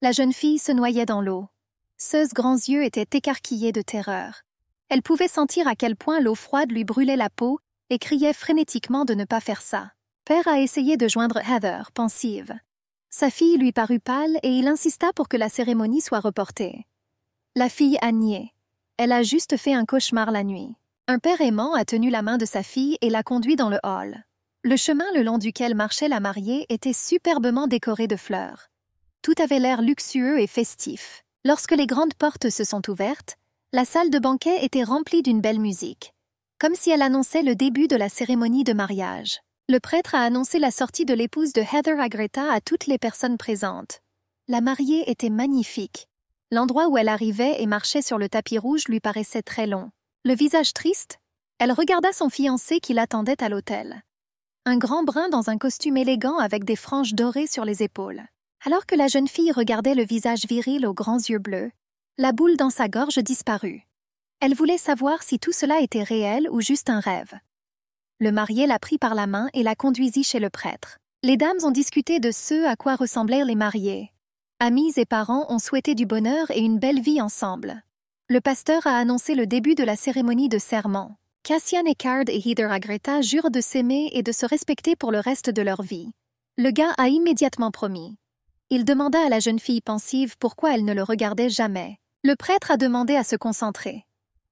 La jeune fille se noyait dans l'eau. Ses grands yeux étaient écarquillés de terreur. Elle pouvait sentir à quel point l'eau froide lui brûlait la peau et criait frénétiquement de ne pas faire ça. Père a essayé de joindre Heather, pensive. Sa fille lui parut pâle et il insista pour que la cérémonie soit reportée. La fille a nié. Elle a juste fait un cauchemar la nuit. Un père aimant a tenu la main de sa fille et l'a conduit dans le hall. Le chemin le long duquel marchait la mariée était superbement décoré de fleurs. Tout avait l'air luxueux et festif. Lorsque les grandes portes se sont ouvertes, la salle de banquet était remplie d'une belle musique, comme si elle annonçait le début de la cérémonie de mariage. Le prêtre a annoncé la sortie de l'épouse de Heather Agreta à toutes les personnes présentes. La mariée était magnifique. L'endroit où elle arrivait et marchait sur le tapis rouge lui paraissait très long. Le visage triste, elle regarda son fiancé qui l'attendait à l'hôtel. Un grand brun dans un costume élégant avec des franges dorées sur les épaules. Alors que la jeune fille regardait le visage viril aux grands yeux bleus, la boule dans sa gorge disparut. Elle voulait savoir si tout cela était réel ou juste un rêve. Le marié la prit par la main et la conduisit chez le prêtre. Les dames ont discuté de ce à quoi ressemblaient les mariés. Amis et parents ont souhaité du bonheur et une belle vie ensemble. Le pasteur a annoncé le début de la cérémonie de serment. Cassian Eckard et Heather Agreta jurent de s'aimer et de se respecter pour le reste de leur vie. Le gars a immédiatement promis. Il demanda à la jeune fille pensive pourquoi elle ne le regardait jamais. Le prêtre a demandé à se concentrer.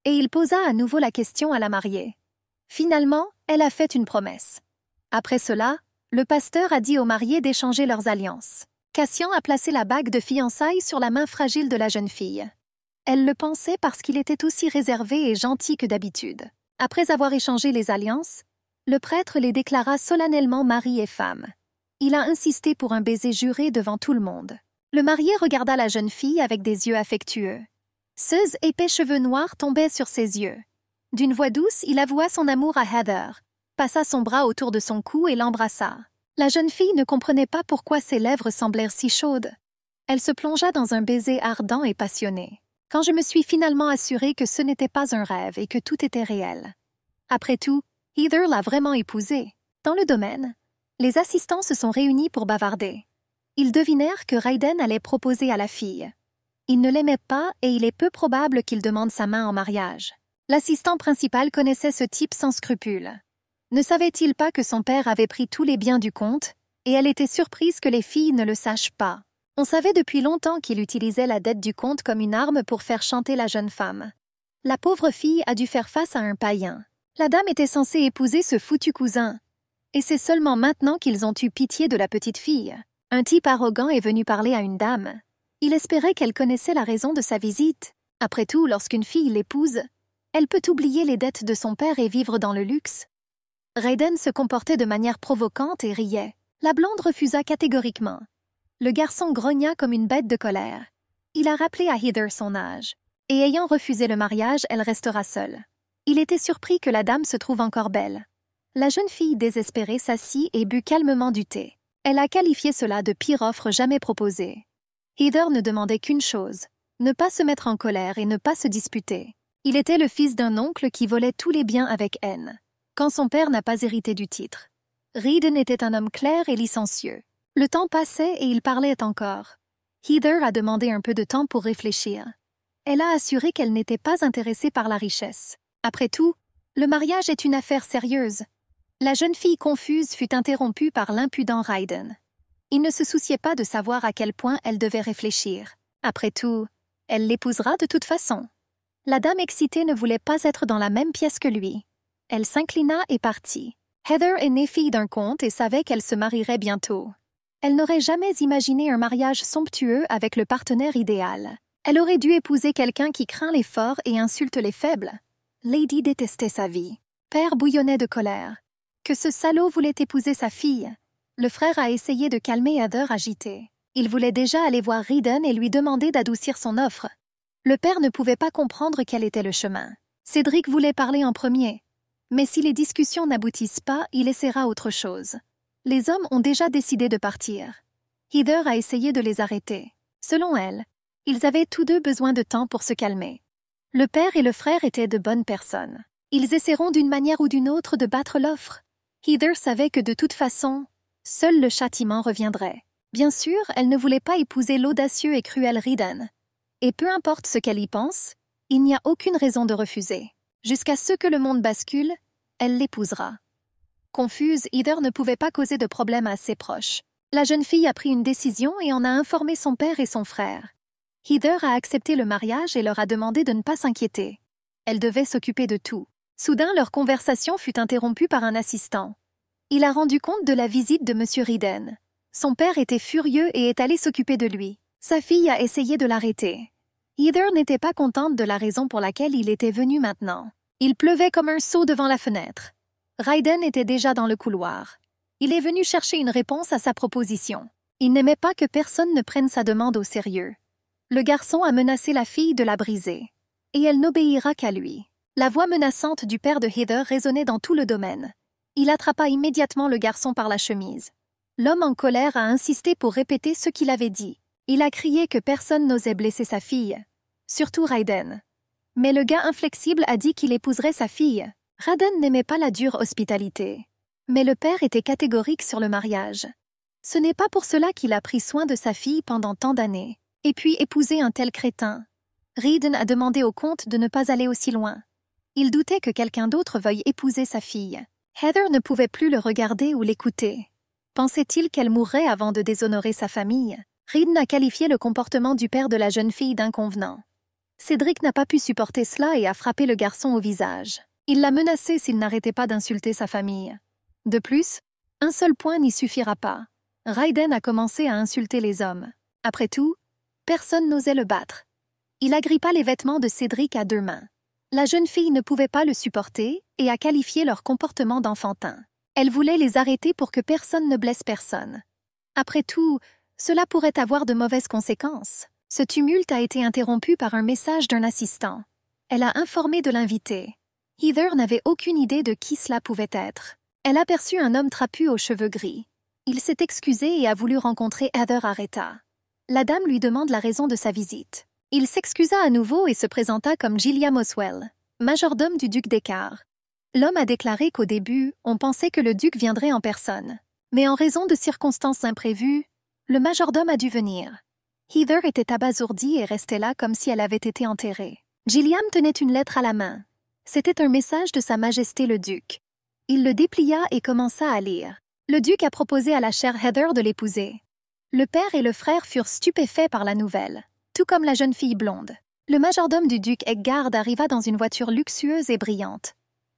Et il posa à nouveau la question à la mariée. Finalement, elle a fait une promesse. Après cela, le pasteur a dit aux mariés d'échanger leurs alliances. Cassian a placé la bague de fiançailles sur la main fragile de la jeune fille. Elle le pensait parce qu'il était aussi réservé et gentil que d'habitude. Après avoir échangé les alliances, le prêtre les déclara solennellement mari et femme. Il a insisté pour un baiser juré devant tout le monde. Le marié regarda la jeune fille avec des yeux affectueux. Ses épais cheveux noirs tombaient sur ses yeux. D'une voix douce, il avoua son amour à Heather, passa son bras autour de son cou et l'embrassa. La jeune fille ne comprenait pas pourquoi ses lèvres semblèrent si chaudes. Elle se plongea dans un baiser ardent et passionné. Quand je me suis finalement assurée que ce n'était pas un rêve et que tout était réel. Après tout, Heather l'a vraiment épousé. Dans le domaine, les assistants se sont réunis pour bavarder. Ils devinèrent que Raiden allait proposer à la fille. Il ne l'aimait pas et il est peu probable qu'il demande sa main en mariage. L'assistant principal connaissait ce type sans scrupules. Ne savait-il pas que son père avait pris tous les biens du comte, et elle était surprise que les filles ne le sachent pas. On savait depuis longtemps qu'il utilisait la dette du comte comme une arme pour faire chanter la jeune femme. La pauvre fille a dû faire face à un païen. La dame était censée épouser ce foutu cousin. Et c'est seulement maintenant qu'ils ont eu pitié de la petite fille. Un type arrogant est venu parler à une dame. Il espérait qu'elle connaissait la raison de sa visite. Après tout, lorsqu'une fille l'épouse, elle peut oublier les dettes de son père et vivre dans le luxe. Raiden se comportait de manière provocante et riait. La blonde refusa catégoriquement. Le garçon grogna comme une bête de colère. Il a rappelé à Heather son âge. Et ayant refusé le mariage, elle restera seule. Il était surpris que la dame se trouve encore belle. La jeune fille désespérée s'assit et but calmement du thé. Elle a qualifié cela de pire offre jamais proposée. Heather ne demandait qu'une chose, ne pas se mettre en colère et ne pas se disputer. Il était le fils d'un oncle qui volait tous les biens avec haine, quand son père n'a pas hérité du titre. Raiden était un homme clair et licencieux. Le temps passait et il parlait encore. Heather a demandé un peu de temps pour réfléchir. Elle a assuré qu'elle n'était pas intéressée par la richesse. Après tout, le mariage est une affaire sérieuse. La jeune fille confuse fut interrompue par l'impudent Raiden. Il ne se souciait pas de savoir à quel point elle devait réfléchir. Après tout, elle l'épousera de toute façon. La dame excitée ne voulait pas être dans la même pièce que lui. Elle s'inclina et partit. Heather est née fille d'un comte et savait qu'elle se marierait bientôt. Elle n'aurait jamais imaginé un mariage somptueux avec le partenaire idéal. Elle aurait dû épouser quelqu'un qui craint les forts et insulte les faibles. Lady détestait sa vie. Père bouillonnait de colère. Que ce salaud voulait épouser sa fille. Le frère a essayé de calmer Heather agitée. Il voulait déjà aller voir Raiden et lui demander d'adoucir son offre. Le père ne pouvait pas comprendre quel était le chemin. Cédric voulait parler en premier. Mais si les discussions n'aboutissent pas, il essaiera autre chose. Les hommes ont déjà décidé de partir. Heather a essayé de les arrêter. Selon elle, ils avaient tous deux besoin de temps pour se calmer. Le père et le frère étaient de bonnes personnes. Ils essaieront d'une manière ou d'une autre de battre l'offre. Heather savait que de toute façon, seul le châtiment reviendrait. Bien sûr, elle ne voulait pas épouser l'audacieux et cruel Riden. Et peu importe ce qu'elle y pense, il n'y a aucune raison de refuser. Jusqu'à ce que le monde bascule, elle l'épousera. Confuse, Heather ne pouvait pas causer de problème à ses proches. La jeune fille a pris une décision et en a informé son père et son frère. Heather a accepté le mariage et leur a demandé de ne pas s'inquiéter. Elle devait s'occuper de tout. Soudain, leur conversation fut interrompue par un assistant. Il a rendu compte de la visite de M. Riden. Son père était furieux et est allé s'occuper de lui. Sa fille a essayé de l'arrêter. Heather n'était pas contente de la raison pour laquelle il était venu maintenant. Il pleuvait comme un seau devant la fenêtre. Riden était déjà dans le couloir. Il est venu chercher une réponse à sa proposition. Il n'aimait pas que personne ne prenne sa demande au sérieux. Le garçon a menacé la fille de la briser. Et elle n'obéira qu'à lui. La voix menaçante du père de Heather résonnait dans tout le domaine. Il attrapa immédiatement le garçon par la chemise. L'homme en colère a insisté pour répéter ce qu'il avait dit. Il a crié que personne n'osait blesser sa fille, surtout Riden. Mais le gars inflexible a dit qu'il épouserait sa fille. Riden n'aimait pas la dure hospitalité. Mais le père était catégorique sur le mariage. Ce n'est pas pour cela qu'il a pris soin de sa fille pendant tant d'années. Et puis épouser un tel crétin. Riden a demandé au comte de ne pas aller aussi loin. Il doutait que quelqu'un d'autre veuille épouser sa fille. Heather ne pouvait plus le regarder ou l'écouter. Pensait-il qu'elle mourrait avant de déshonorer sa famille? Riden a qualifié le comportement du père de la jeune fille d'inconvenant. Cédric n'a pas pu supporter cela et a frappé le garçon au visage. Il l'a menacé s'il n'arrêtait pas d'insulter sa famille. De plus, un seul point n'y suffira pas. Riden a commencé à insulter les hommes. Après tout, personne n'osait le battre. Il agrippa les vêtements de Cédric à deux mains. La jeune fille ne pouvait pas le supporter et a qualifié leur comportement d'enfantin. Elle voulait les arrêter pour que personne ne blesse personne. Après tout, cela pourrait avoir de mauvaises conséquences. Ce tumulte a été interrompu par un message d'un assistant. Elle a informé de l'invité. Heather n'avait aucune idée de qui cela pouvait être. Elle aperçut un homme trapu aux cheveux gris. Il s'est excusé et a voulu rencontrer Heather Areta. La dame lui demande la raison de sa visite. Il s'excusa à nouveau et se présenta comme Gilliam Oswell, majordome du duc d'Écart. L'homme a déclaré qu'au début, on pensait que le duc viendrait en personne. Mais en raison de circonstances imprévues, le majordome a dû venir. Heather était abasourdie et restait là comme si elle avait été enterrée. Gilliam tenait une lettre à la main. C'était un message de Sa Majesté le Duc. Il le déplia et commença à lire. Le duc a proposé à la chère Heather de l'épouser. Le père et le frère furent stupéfaits par la nouvelle, tout comme la jeune fille blonde. Le majordome du duc Eggard arriva dans une voiture luxueuse et brillante.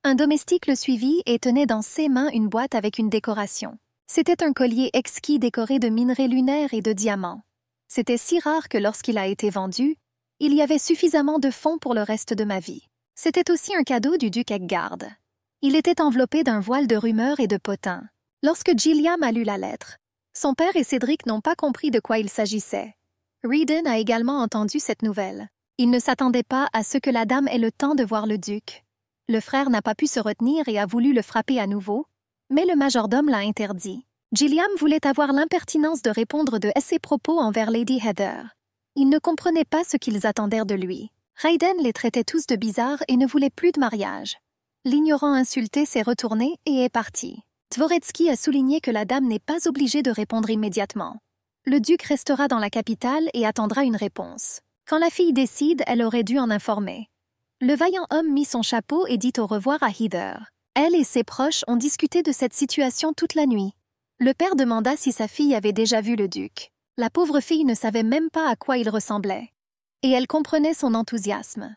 Un domestique le suivit et tenait dans ses mains une boîte avec une décoration. C'était un collier exquis décoré de minerais lunaires et de diamants. C'était si rare que lorsqu'il a été vendu, il y avait suffisamment de fonds pour le reste de ma vie. C'était aussi un cadeau du duc Eggard. Il était enveloppé d'un voile de rumeurs et de potins. Lorsque Gilliam a lu la lettre, son père et Cédric n'ont pas compris de quoi il s'agissait. Riden a également entendu cette nouvelle. Il ne s'attendait pas à ce que la dame ait le temps de voir le duc. Le frère n'a pas pu se retenir et a voulu le frapper à nouveau, mais le majordome l'a interdit. Gilliam voulait avoir l'impertinence de répondre de ses propos envers Lady Heather. Il ne comprenait pas ce qu'ils attendaient de lui. Riden les traitait tous de bizarres et ne voulait plus de mariage. L'ignorant insulté s'est retourné et est parti. Dvoretsky a souligné que la dame n'est pas obligée de répondre immédiatement. Le duc restera dans la capitale et attendra une réponse. Quand la fille décide, elle aurait dû en informer. Le vaillant homme mit son chapeau et dit au revoir à Heather. Elle et ses proches ont discuté de cette situation toute la nuit. Le père demanda si sa fille avait déjà vu le duc. La pauvre fille ne savait même pas à quoi il ressemblait. Et elle comprenait son enthousiasme.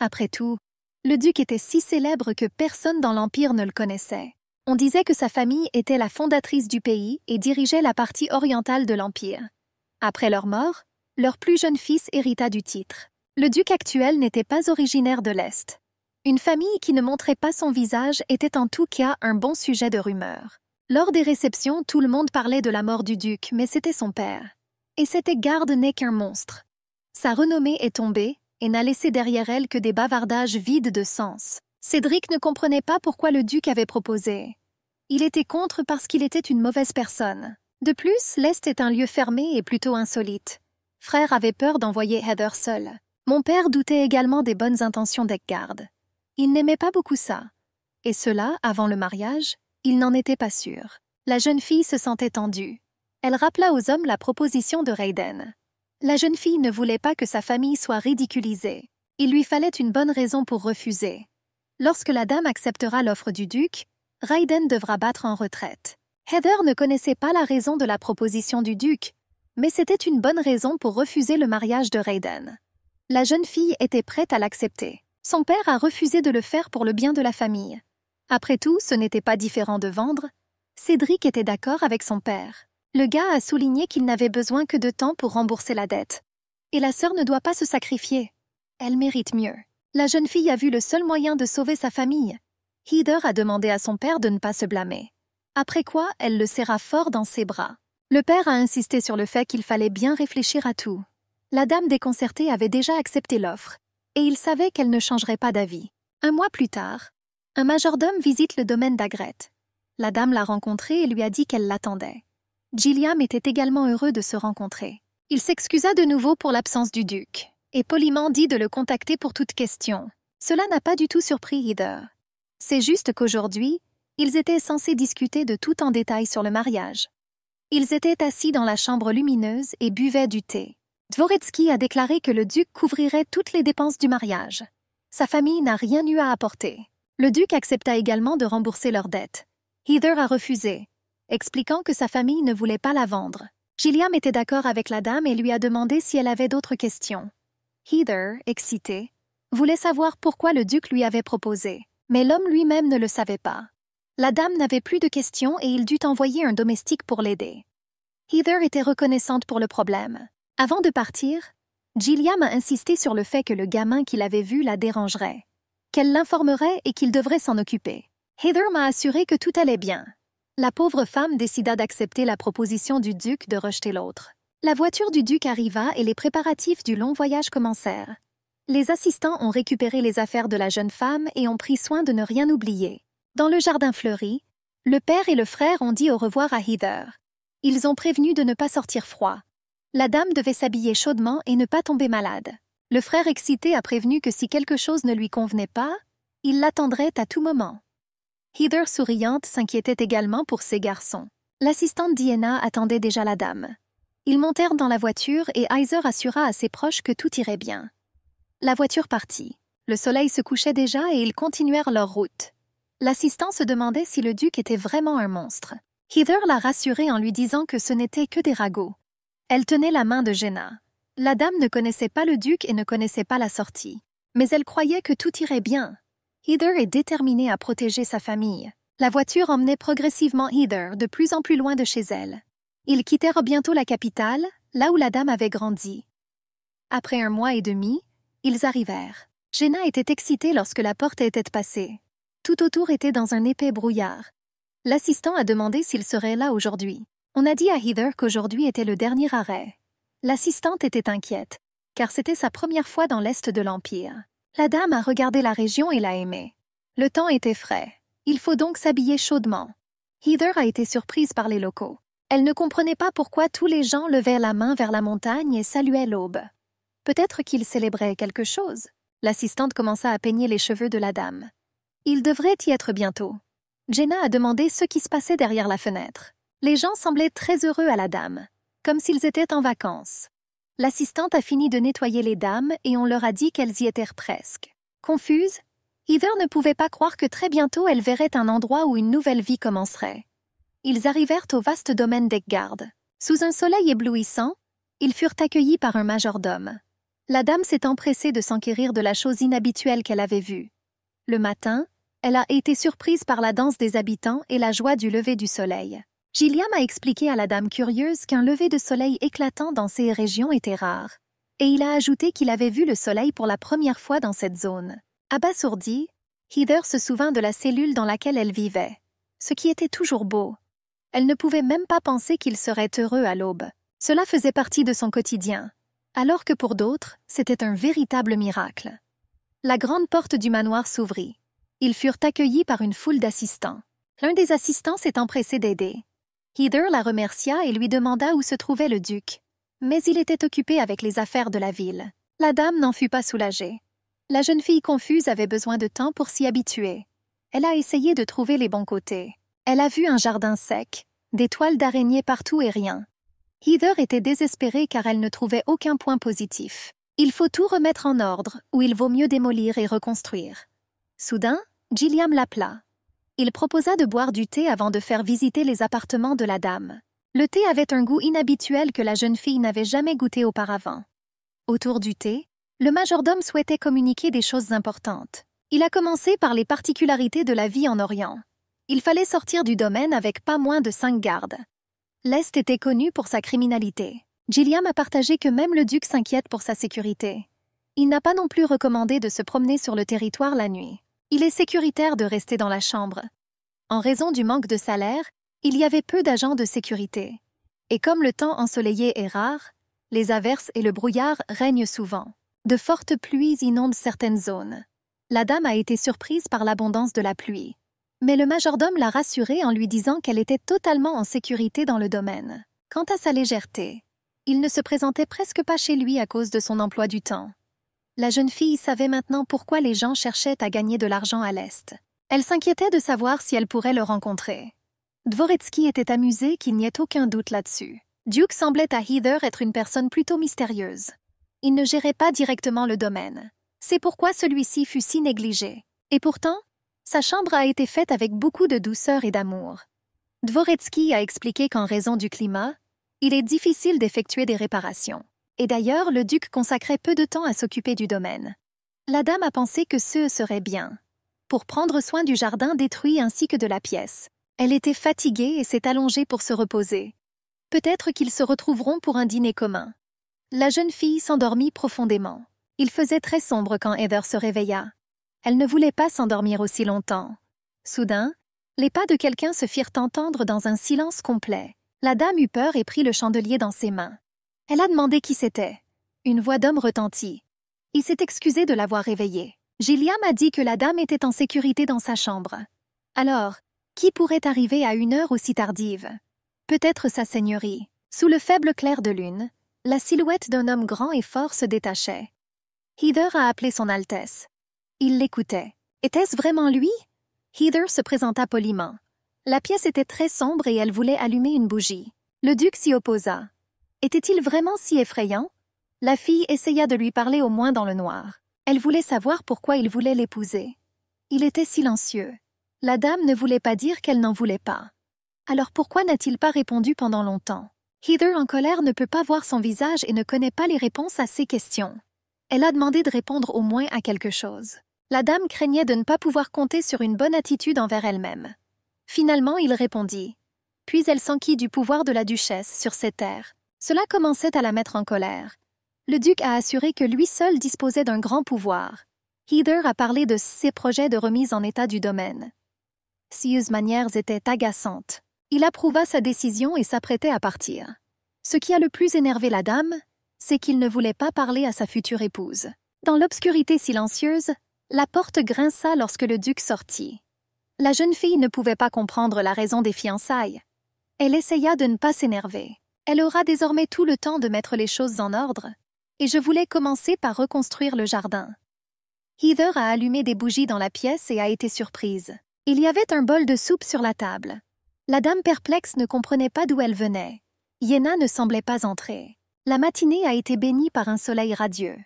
Après tout, le duc était si célèbre que personne dans l'Empire ne le connaissait. On disait que sa famille était la fondatrice du pays et dirigeait la partie orientale de l'Empire. Après leur mort, leur plus jeune fils hérita du titre. Le duc actuel n'était pas originaire de l'Est. Une famille qui ne montrait pas son visage était en tout cas un bon sujet de rumeur. Lors des réceptions, tout le monde parlait de la mort du duc, mais c'était son père. Et cet Eggard n'est qu'un monstre. Sa renommée est tombée et n'a laissé derrière elle que des bavardages vides de sens. Cédric ne comprenait pas pourquoi le duc avait proposé. Il était contre parce qu'il était une mauvaise personne. De plus, l'Est est un lieu fermé et plutôt insolite. Frère avait peur d'envoyer Heather seule. Mon père doutait également des bonnes intentions d'Eggard. Il n'aimait pas beaucoup ça. Et cela, avant le mariage, il n'en était pas sûr. La jeune fille se sentait tendue. Elle rappela aux hommes la proposition de Raiden. La jeune fille ne voulait pas que sa famille soit ridiculisée. Il lui fallait une bonne raison pour refuser. Lorsque la dame acceptera l'offre du duc, Raiden devra battre en retraite. Heather ne connaissait pas la raison de la proposition du duc, mais c'était une bonne raison pour refuser le mariage de Raiden. La jeune fille était prête à l'accepter. Son père a refusé de le faire pour le bien de la famille. Après tout, ce n'était pas différent de vendre. Cédric était d'accord avec son père. Le gars a souligné qu'il n'avait besoin que de temps pour rembourser la dette. Et la sœur ne doit pas se sacrifier. Elle mérite mieux. La jeune fille a vu le seul moyen de sauver sa famille. Heather a demandé à son père de ne pas se blâmer. Après quoi, elle le serra fort dans ses bras. Le père a insisté sur le fait qu'il fallait bien réfléchir à tout. La dame déconcertée avait déjà accepté l'offre, et il savait qu'elle ne changerait pas d'avis. Un mois plus tard, un majordome visite le domaine d'Agrette. La dame l'a rencontré et lui a dit qu'elle l'attendait. Gilliam était également heureux de se rencontrer. Il s'excusa de nouveau pour l'absence du duc, et poliment dit de le contacter pour toute question. Cela n'a pas du tout surpris Heather. C'est juste qu'aujourd'hui, ils étaient censés discuter de tout en détail sur le mariage. Ils étaient assis dans la chambre lumineuse et buvaient du thé. Dvoretsky a déclaré que le duc couvrirait toutes les dépenses du mariage. Sa famille n'a rien eu à apporter. Le duc accepta également de rembourser leurs dettes. Heather a refusé, expliquant que sa famille ne voulait pas la vendre. Gilliam était d'accord avec la dame et lui a demandé si elle avait d'autres questions. Heather, excitée, voulait savoir pourquoi le duc lui avait proposé, mais l'homme lui-même ne le savait pas. La dame n'avait plus de questions et il dut envoyer un domestique pour l'aider. Heather était reconnaissante pour le problème. Avant de partir, Gilliam a insisté sur le fait que le gamin qu'il avait vu la dérangerait, qu'elle l'informerait et qu'il devrait s'en occuper. Heather m'a assuré que tout allait bien. La pauvre femme décida d'accepter la proposition du duc de rejeter l'autre. La voiture du duc arriva et les préparatifs du long voyage commencèrent. Les assistants ont récupéré les affaires de la jeune femme et ont pris soin de ne rien oublier. Dans le jardin fleuri, le père et le frère ont dit au revoir à Heather. Ils ont prévenu de ne pas sortir froid. La dame devait s'habiller chaudement et ne pas tomber malade. Le frère excité a prévenu que si quelque chose ne lui convenait pas, il l'attendrait à tout moment. Heather, souriante, s'inquiétait également pour ses garçons. L'assistante Diana attendait déjà la dame. Ils montèrent dans la voiture et Heiser assura à ses proches que tout irait bien. La voiture partit. Le soleil se couchait déjà et ils continuèrent leur route. L'assistant se demandait si le duc était vraiment un monstre. Heather l'a rassuré en lui disant que ce n'était que des ragots. Elle tenait la main de Jenna. La dame ne connaissait pas le duc et ne connaissait pas la sortie. Mais elle croyait que tout irait bien. Heather est déterminée à protéger sa famille. La voiture emmenait progressivement Heather de plus en plus loin de chez elle. Ils quittèrent bientôt la capitale, là où la dame avait grandi. Après 1 mois et demi, ils arrivèrent. Jenna était excitée lorsque la porte était passée. Tout autour était dans un épais brouillard. L'assistant a demandé s'il serait là aujourd'hui. On a dit à Heather qu'aujourd'hui était le dernier arrêt. L'assistante était inquiète, car c'était sa première fois dans l'est de l'Empire. La dame a regardé la région et l'a aimée. Le temps était frais. Il faut donc s'habiller chaudement. Heather a été surprise par les locaux. Elle ne comprenait pas pourquoi tous les gens levaient la main vers la montagne et saluaient l'aube. Peut-être qu'ils célébraient quelque chose. L'assistante commença à peigner les cheveux de la dame. Il devrait y être bientôt. Jenna a demandé ce qui se passait derrière la fenêtre. Les gens semblaient très heureux à la dame, comme s'ils étaient en vacances. L'assistante a fini de nettoyer les dames et on leur a dit qu'elles y étaient presque. Confuse, Heather ne pouvait pas croire que très bientôt elle verrait un endroit où une nouvelle vie commencerait. Ils arrivèrent au vaste domaine d'Eckgard. Sous un soleil éblouissant, ils furent accueillis par un majordome. La dame s'est empressée de s'enquérir de la chose inhabituelle qu'elle avait vue. Le matin, elle a été surprise par la danse des habitants et la joie du lever du soleil. Gilliam a expliqué à la dame curieuse qu'un lever de soleil éclatant dans ces régions était rare, et il a ajouté qu'il avait vu le soleil pour la première fois dans cette zone. Abasourdie, Heather se souvint de la cellule dans laquelle elle vivait, ce qui était toujours beau. Elle ne pouvait même pas penser qu'il serait heureux à l'aube. Cela faisait partie de son quotidien, alors que pour d'autres, c'était un véritable miracle. La grande porte du manoir s'ouvrit. Ils furent accueillis par une foule d'assistants. L'un des assistants s'est empressé d'aider. Heather la remercia et lui demanda où se trouvait le duc. Mais il était occupé avec les affaires de la ville. La dame n'en fut pas soulagée. La jeune fille confuse avait besoin de temps pour s'y habituer. Elle a essayé de trouver les bons côtés. Elle a vu un jardin sec, des toiles d'araignée partout et rien. Heather était désespérée car elle ne trouvait aucun point positif. Il faut tout remettre en ordre, ou il vaut mieux démolir et reconstruire. Soudain, Gilliam l'appela. Il proposa de boire du thé avant de faire visiter les appartements de la dame. Le thé avait un goût inhabituel que la jeune fille n'avait jamais goûté auparavant. Autour du thé, le majordome souhaitait communiquer des choses importantes. Il a commencé par les particularités de la vie en Orient. Il fallait sortir du domaine avec pas moins de 5 gardes. L'Est était connu pour sa criminalité. Gilliam a partagé que même le duc s'inquiète pour sa sécurité. Il n'a pas non plus recommandé de se promener sur le territoire la nuit. Il est sécuritaire de rester dans la chambre. En raison du manque de salaire, il y avait peu d'agents de sécurité. Et comme le temps ensoleillé est rare, les averses et le brouillard règnent souvent. De fortes pluies inondent certaines zones. La dame a été surprise par l'abondance de la pluie. Mais le majordome l'a rassurée en lui disant qu'elle était totalement en sécurité dans le domaine. Quant à sa légèreté, il ne se présentait presque pas chez lui à cause de son emploi du temps. La jeune fille savait maintenant pourquoi les gens cherchaient à gagner de l'argent à l'Est. Elle s'inquiétait de savoir si elle pourrait le rencontrer. Dvoretsky était amusé qu'il n'y ait aucun doute là-dessus. Duke semblait à Heather être une personne plutôt mystérieuse. Il ne gérait pas directement le domaine. C'est pourquoi celui-ci fut si négligé. Et pourtant, sa chambre a été faite avec beaucoup de douceur et d'amour. Dvoretsky a expliqué qu'en raison du climat, il est difficile d'effectuer des réparations. Et d'ailleurs, le duc consacrait peu de temps à s'occuper du domaine. La dame a pensé que ce serait bien, pour prendre soin du jardin détruit ainsi que de la pièce. Elle était fatiguée et s'est allongée pour se reposer. Peut-être qu'ils se retrouveront pour un dîner commun. La jeune fille s'endormit profondément. Il faisait très sombre quand Heather se réveilla. Elle ne voulait pas s'endormir aussi longtemps. Soudain, les pas de quelqu'un se firent entendre dans un silence complet. La dame eut peur et prit le chandelier dans ses mains. Elle a demandé qui c'était. Une voix d'homme retentit. Il s'est excusé de l'avoir réveillée. Gilliam a dit que la dame était en sécurité dans sa chambre. Alors, qui pourrait arriver à une heure aussi tardive? Peut-être sa seigneurie. Sous le faible clair de lune, la silhouette d'un homme grand et fort se détachait. Heather a appelé son Altesse. Il l'écoutait. Était-ce vraiment lui? Heather se présenta poliment. La pièce était très sombre et elle voulait allumer une bougie. Le duc s'y opposa. Était-il vraiment si effrayant? La fille essaya de lui parler au moins dans le noir. Elle voulait savoir pourquoi il voulait l'épouser. Il était silencieux. La dame ne voulait pas dire qu'elle n'en voulait pas. Alors pourquoi n'a-t-il pas répondu pendant longtemps? Heather en colère ne peut pas voir son visage et ne connaît pas les réponses à ses questions. Elle a demandé de répondre au moins à quelque chose. La dame craignait de ne pas pouvoir compter sur une bonne attitude envers elle-même. Finalement, il répondit. Puis elle s'enquit du pouvoir de la duchesse sur ses terres. Cela commençait à la mettre en colère. Le duc a assuré que lui seul disposait d'un grand pouvoir. Heather a parlé de ses projets de remise en état du domaine. Ses manières étaient agaçantes. Il approuva sa décision et s'apprêtait à partir. Ce qui a le plus énervé la dame, c'est qu'il ne voulait pas parler à sa future épouse. Dans l'obscurité silencieuse, la porte grinça lorsque le duc sortit. La jeune fille ne pouvait pas comprendre la raison des fiançailles. Elle essaya de ne pas s'énerver. Elle aura désormais tout le temps de mettre les choses en ordre, et je voulais commencer par reconstruire le jardin. Heather a allumé des bougies dans la pièce et a été surprise. Il y avait un bol de soupe sur la table. La dame perplexe ne comprenait pas d'où elle venait. Yenna ne semblait pas entrer. La matinée a été bénie par un soleil radieux.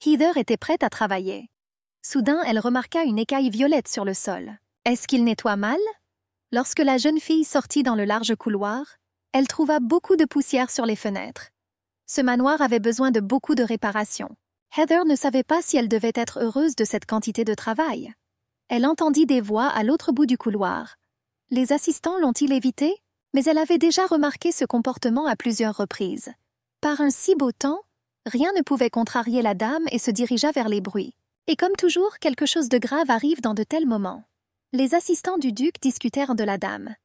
Heather était prête à travailler. Soudain, elle remarqua une écaille violette sur le sol. Est-ce qu'il nettoie mal? Lorsque la jeune fille sortit dans le large couloir, elle trouva beaucoup de poussière sur les fenêtres. Ce manoir avait besoin de beaucoup de réparations. Heather ne savait pas si elle devait être heureuse de cette quantité de travail. Elle entendit des voix à l'autre bout du couloir. Les assistants l'ont-ils évité? Mais elle avait déjà remarqué ce comportement à plusieurs reprises. Par un si beau temps, rien ne pouvait contrarier la dame et se dirigea vers les bruits. Et comme toujours, quelque chose de grave arrive dans de tels moments. Les assistants du duc discutèrent de la dame.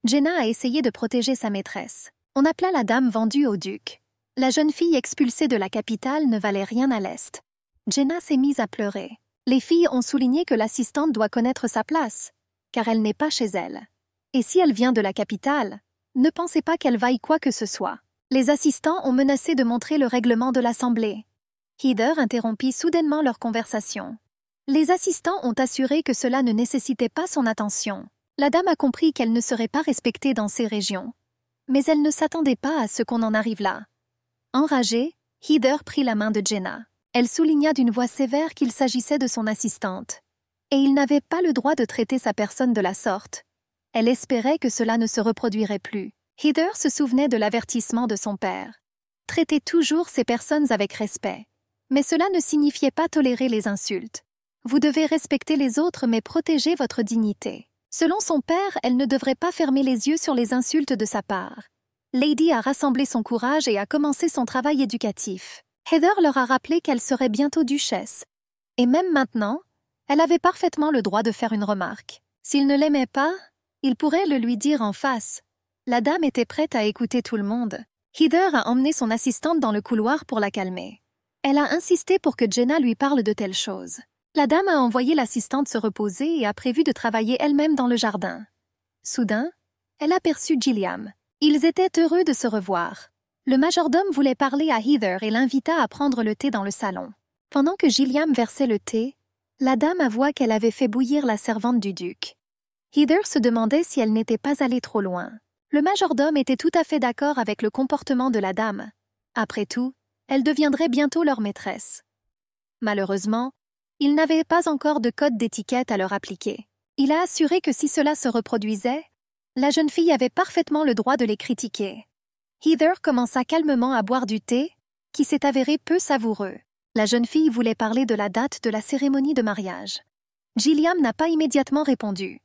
Jenna a essayé de protéger sa maîtresse. On appela la dame vendue au duc. La jeune fille expulsée de la capitale ne valait rien à l'Est. Jenna s'est mise à pleurer. Les filles ont souligné que l'assistante doit connaître sa place, car elle n'est pas chez elle. Et si elle vient de la capitale, ne pensez pas qu'elle vaille quoi que ce soit. Les assistants ont menacé de montrer le règlement de l'Assemblée. Heather interrompit soudainement leur conversation. Les assistants ont assuré que cela ne nécessitait pas son attention. La dame a compris qu'elle ne serait pas respectée dans ces régions. Mais elle ne s'attendait pas à ce qu'on en arrive là. Enragée, Heather prit la main de Jenna. Elle souligna d'une voix sévère qu'il s'agissait de son assistante. Et il n'avait pas le droit de traiter sa personne de la sorte. Elle espérait que cela ne se reproduirait plus. Heather se souvenait de l'avertissement de son père. Traitez toujours ces personnes avec respect. Mais cela ne signifiait pas tolérer les insultes. Vous devez respecter les autres mais protéger votre dignité. Selon son père, elle ne devrait pas fermer les yeux sur les insultes de sa part. Lady a rassemblé son courage et a commencé son travail éducatif. Heather leur a rappelé qu'elle serait bientôt duchesse. Et même maintenant, elle avait parfaitement le droit de faire une remarque. S'il ne l'aimait pas, il pourrait le lui dire en face. La dame était prête à écouter tout le monde. Heather a emmené son assistante dans le couloir pour la calmer. Elle a insisté pour que Jenna lui parle de telles choses. La dame a envoyé l'assistante se reposer et a prévu de travailler elle-même dans le jardin. Soudain, elle aperçut Gilliam. Ils étaient heureux de se revoir. Le majordome voulait parler à Heather et l'invita à prendre le thé dans le salon. Pendant que Gilliam versait le thé, la dame avoua qu'elle avait fait bouillir la servante du duc. Heather se demandait si elle n'était pas allée trop loin. Le majordome était tout à fait d'accord avec le comportement de la dame. Après tout, elle deviendrait bientôt leur maîtresse. Malheureusement, il n'avait pas encore de code d'étiquette à leur appliquer. Il a assuré que si cela se reproduisait, la jeune fille avait parfaitement le droit de les critiquer. Heather commença calmement à boire du thé, qui s'est avéré peu savoureux. La jeune fille voulait parler de la date de la cérémonie de mariage. Gilliam n'a pas immédiatement répondu.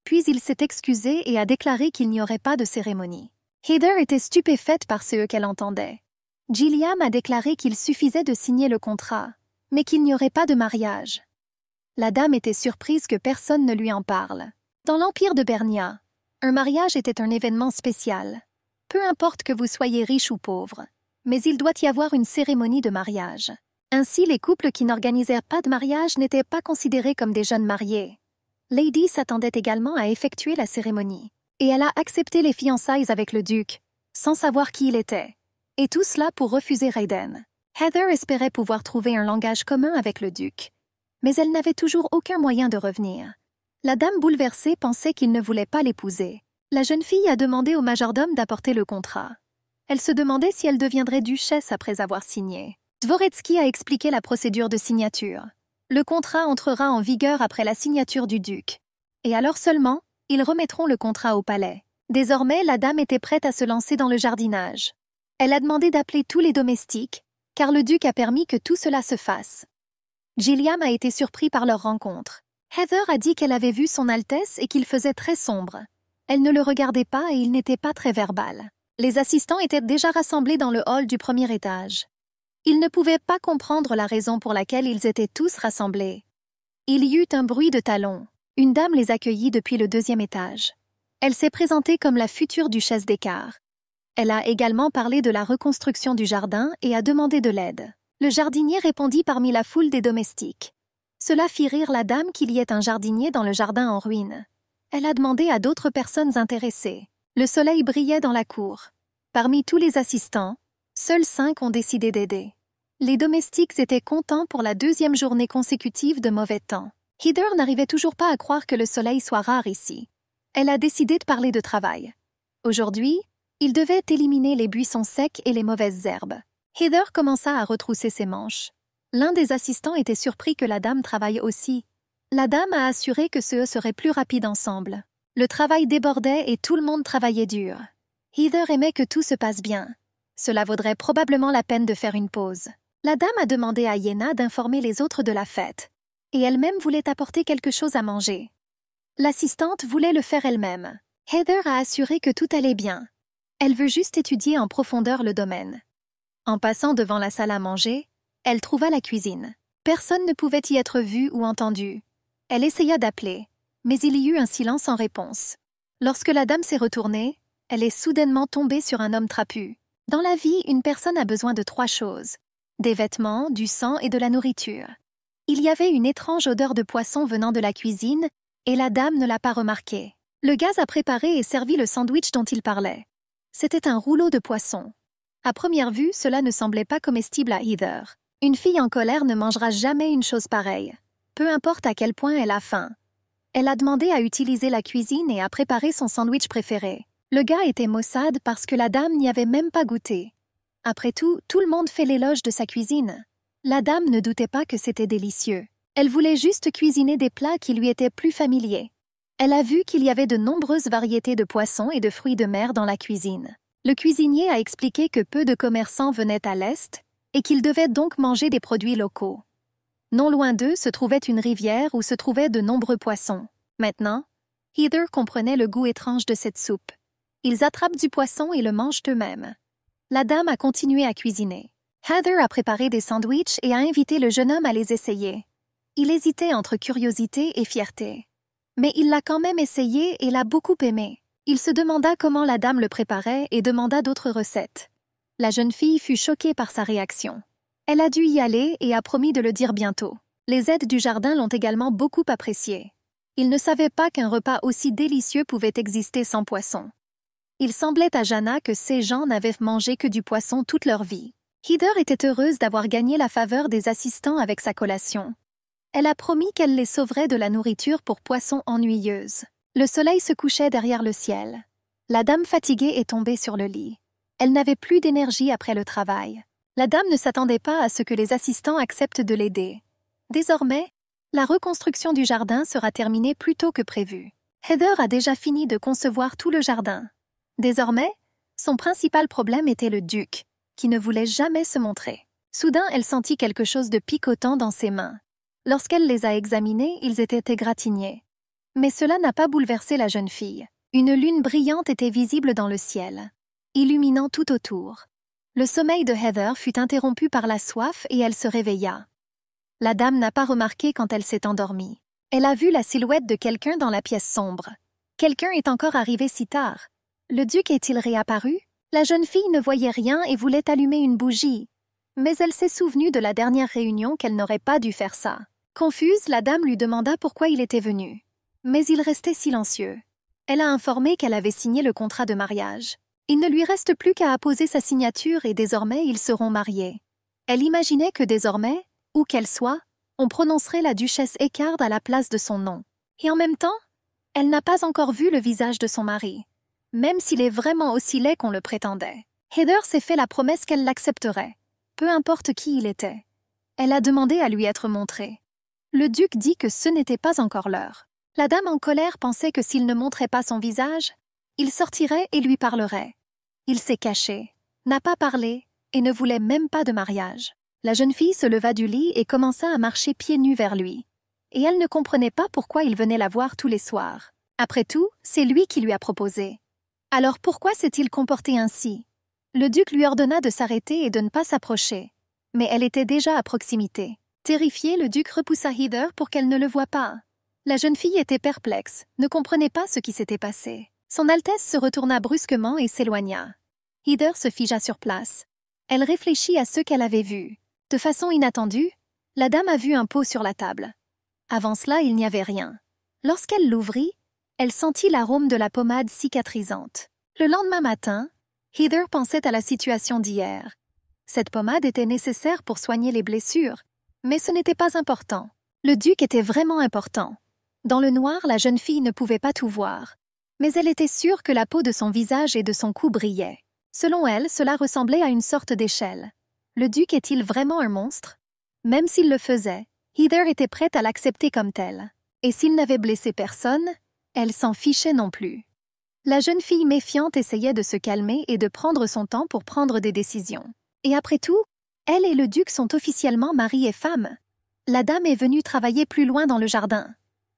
Puis il s'est excusé et a déclaré qu'il n'y aurait pas de cérémonie. Heather était stupéfaite par ce qu'elle entendait. Gilliam a déclaré qu'il suffisait de signer le contrat, mais qu'il n'y aurait pas de mariage. La dame était surprise que personne ne lui en parle. Dans l'empire de Bernia, un mariage était un événement spécial. Peu importe que vous soyez riche ou pauvre, mais il doit y avoir une cérémonie de mariage. Ainsi, les couples qui n'organisèrent pas de mariage n'étaient pas considérés comme des jeunes mariés. Lady s'attendait également à effectuer la cérémonie, et elle a accepté les fiançailles avec le duc, sans savoir qui il était. Et tout cela pour refuser Raiden. Heather espérait pouvoir trouver un langage commun avec le duc, mais elle n'avait toujours aucun moyen de revenir. La dame bouleversée pensait qu'il ne voulait pas l'épouser. La jeune fille a demandé au majordome d'apporter le contrat. Elle se demandait si elle deviendrait duchesse après avoir signé. Dvoretsky a expliqué la procédure de signature. Le contrat entrera en vigueur après la signature du duc. Et alors seulement, ils remettront le contrat au palais. Désormais, la dame était prête à se lancer dans le jardinage. Elle a demandé d'appeler tous les domestiques, car le duc a permis que tout cela se fasse. Gilliam a été surpris par leur rencontre. Heather a dit qu'elle avait vu son Altesse et qu'il faisait très sombre. Elle ne le regardait pas et il n'était pas très verbal. Les assistants étaient déjà rassemblés dans le hall du premier étage. Ils ne pouvaient pas comprendre la raison pour laquelle ils étaient tous rassemblés. Il y eut un bruit de talons. Une dame les accueillit depuis le deuxième étage. Elle s'est présentée comme la future duchesse d'Écart. Elle a également parlé de la reconstruction du jardin et a demandé de l'aide. Le jardinier répondit parmi la foule des domestiques. Cela fit rire la dame qu'il y ait un jardinier dans le jardin en ruine. Elle a demandé à d'autres personnes intéressées. Le soleil brillait dans la cour. Parmi tous les assistants, seuls 5 ont décidé d'aider. Les domestiques étaient contents pour la deuxième journée consécutive de mauvais temps. Heather n'arrivait toujours pas à croire que le soleil soit rare ici. Elle a décidé de parler de travail. Aujourd'hui, il devait éliminer les buissons secs et les mauvaises herbes. Heather commença à retrousser ses manches. L'un des assistants était surpris que la dame travaille aussi. La dame a assuré que ce serait plus rapide ensemble. Le travail débordait et tout le monde travaillait dur. Heather aimait que tout se passe bien. Cela vaudrait probablement la peine de faire une pause. La dame a demandé à Yenna d'informer les autres de la fête, et elle-même voulait apporter quelque chose à manger. L'assistante voulait le faire elle-même. Heather a assuré que tout allait bien. Elle veut juste étudier en profondeur le domaine. En passant devant la salle à manger, elle trouva la cuisine. Personne ne pouvait y être vu ou entendu. Elle essaya d'appeler, mais il y eut un silence en réponse. Lorsque la dame s'est retournée, elle est soudainement tombée sur un homme trapu. Dans la vie, une personne a besoin de 3 choses. Des vêtements, du sang et de la nourriture. Il y avait une étrange odeur de poisson venant de la cuisine, et la dame ne l'a pas remarqué. Le gaz a préparé et servi le sandwich dont il parlait. C'était un rouleau de poisson. À première vue, cela ne semblait pas comestible à Heather. Une fille en colère ne mangera jamais une chose pareille, peu importe à quel point elle a faim. Elle a demandé à utiliser la cuisine et à préparer son sandwich préféré. Le gars était maussade parce que la dame n'y avait même pas goûté. Après tout, tout le monde fait l'éloge de sa cuisine. La dame ne doutait pas que c'était délicieux. Elle voulait juste cuisiner des plats qui lui étaient plus familiers. Elle a vu qu'il y avait de nombreuses variétés de poissons et de fruits de mer dans la cuisine. Le cuisinier a expliqué que peu de commerçants venaient à l'Est et qu'ils devaient donc manger des produits locaux. Non loin d'eux se trouvait une rivière où se trouvaient de nombreux poissons. Maintenant, Heather comprenait le goût étrange de cette soupe. Ils attrapent du poisson et le mangent eux-mêmes. La dame a continué à cuisiner. Heather a préparé des sandwichs et a invité le jeune homme à les essayer. Il hésitait entre curiosité et fierté. Mais il l'a quand même essayé et l'a beaucoup aimé. Il se demanda comment la dame le préparait et demanda d'autres recettes. La jeune fille fut choquée par sa réaction. Elle a dû y aller et a promis de le dire bientôt. Les aides du jardin l'ont également beaucoup apprécié. Ils ne savaient pas qu'un repas aussi délicieux pouvait exister sans poisson. Il semblait à Jana que ces gens n'avaient mangé que du poisson toute leur vie. Heather était heureuse d'avoir gagné la faveur des assistants avec sa collation. Elle a promis qu'elle les sauverait de la nourriture pour poissons ennuyeuses. Le soleil se couchait derrière le ciel. La dame fatiguée est tombée sur le lit. Elle n'avait plus d'énergie après le travail. La dame ne s'attendait pas à ce que les assistants acceptent de l'aider. Désormais, la reconstruction du jardin sera terminée plus tôt que prévu. Heather a déjà fini de concevoir tout le jardin. Désormais, son principal problème était le duc, qui ne voulait jamais se montrer. Soudain, elle sentit quelque chose de picotant dans ses mains. Lorsqu'elle les a examinés, ils étaient égratignés. Mais cela n'a pas bouleversé la jeune fille. Une lune brillante était visible dans le ciel, illuminant tout autour. Le sommeil de Heather fut interrompu par la soif et elle se réveilla. La dame n'a pas remarqué quand elle s'est endormie. Elle a vu la silhouette de quelqu'un dans la pièce sombre. Quelqu'un est encore arrivé si tard. Le duc est-il réapparu? La jeune fille ne voyait rien et voulait allumer une bougie. Mais elle s'est souvenue de la dernière réunion qu'elle n'aurait pas dû faire ça. Confuse, la dame lui demanda pourquoi il était venu. Mais il restait silencieux. Elle a informé qu'elle avait signé le contrat de mariage. Il ne lui reste plus qu'à apposer sa signature et désormais ils seront mariés. Elle imaginait que désormais, où qu'elle soit, on prononcerait la duchesse Eckard à la place de son nom. Et en même temps, elle n'a pas encore vu le visage de son mari, même s'il est vraiment aussi laid qu'on le prétendait. Heather s'est fait la promesse qu'elle l'accepterait, peu importe qui il était. Elle a demandé à lui être montrée. Le duc dit que ce n'était pas encore l'heure. La dame en colère pensait que s'il ne montrait pas son visage, il sortirait et lui parlerait. Il s'est caché, n'a pas parlé et ne voulait même pas de mariage. La jeune fille se leva du lit et commença à marcher pieds nus vers lui. Et elle ne comprenait pas pourquoi il venait la voir tous les soirs. Après tout, c'est lui qui lui a proposé. Alors pourquoi s'est-il comporté ainsi? Le duc lui ordonna de s'arrêter et de ne pas s'approcher. Mais elle était déjà à proximité. Terrifié, le duc repoussa Heather pour qu'elle ne le voie pas. La jeune fille était perplexe, ne comprenait pas ce qui s'était passé. Son Altesse se retourna brusquement et s'éloigna. Heather se figea sur place. Elle réfléchit à ce qu'elle avait vu. De façon inattendue, la dame a vu un pot sur la table. Avant cela, il n'y avait rien. Lorsqu'elle l'ouvrit, elle sentit l'arôme de la pommade cicatrisante. Le lendemain matin, Heather pensait à la situation d'hier. Cette pommade était nécessaire pour soigner les blessures, mais ce n'était pas important. Le duc était vraiment important. Dans le noir, la jeune fille ne pouvait pas tout voir, mais elle était sûre que la peau de son visage et de son cou brillait. Selon elle, cela ressemblait à une sorte d'échelle. Le duc est-il vraiment un monstre? Même s'il le faisait, Heather était prête à l'accepter comme tel. Et s'il n'avait blessé personne, elle s'en fichait non plus. La jeune fille méfiante essayait de se calmer et de prendre son temps pour prendre des décisions. Et après tout, elle et le duc sont officiellement mari et femme. La dame est venue travailler plus loin dans le jardin.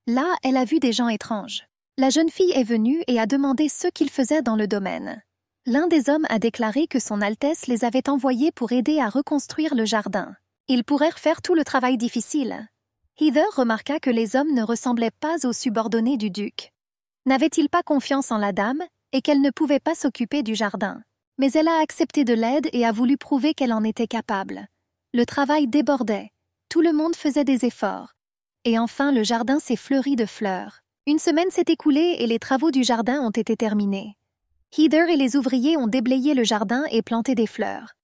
Là, elle a vu des gens étranges. La jeune fille est venue et a demandé ce qu'ils faisaient dans le domaine. L'un des hommes a déclaré que son Altesse les avait envoyés pour aider à reconstruire le jardin. Ils pourraient faire tout le travail difficile. Heather remarqua que les hommes ne ressemblaient pas aux subordonnés du duc. N'avait-il pas confiance en la dame et qu'elle ne pouvait pas s'occuper du jardin? Mais elle a accepté de l'aide et a voulu prouver qu'elle en était capable. Le travail débordait. Tout le monde faisait des efforts. Et enfin, le jardin s'est fleuri de fleurs. Une semaine s'est écoulée et les travaux du jardin ont été terminés. Heather et les ouvriers ont déblayé le jardin et planté des fleurs.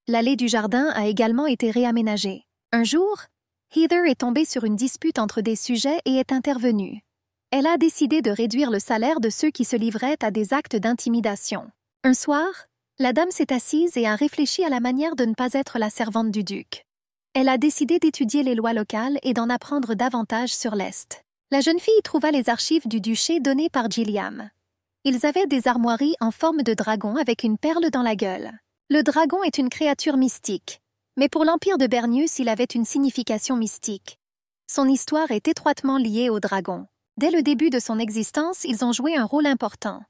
L'allée du jardin a également été réaménagée. Un jour, Heather est tombée sur une dispute entre des sujets et est intervenue. Elle a décidé de réduire le salaire de ceux qui se livraient à des actes d'intimidation. Un soir, la dame s'est assise et a réfléchi à la manière de ne pas être la servante du duc. Elle a décidé d'étudier les lois locales et d'en apprendre davantage sur l'Est. La jeune fille trouva les archives du duché données par Gilliam. Ils avaient des armoiries en forme de dragon avec une perle dans la gueule. Le dragon est une créature mystique, mais pour l'Empire de Bernius, il avait une signification mystique. Son histoire est étroitement liée au dragon. Dès le début de son existence, ils ont joué un rôle important.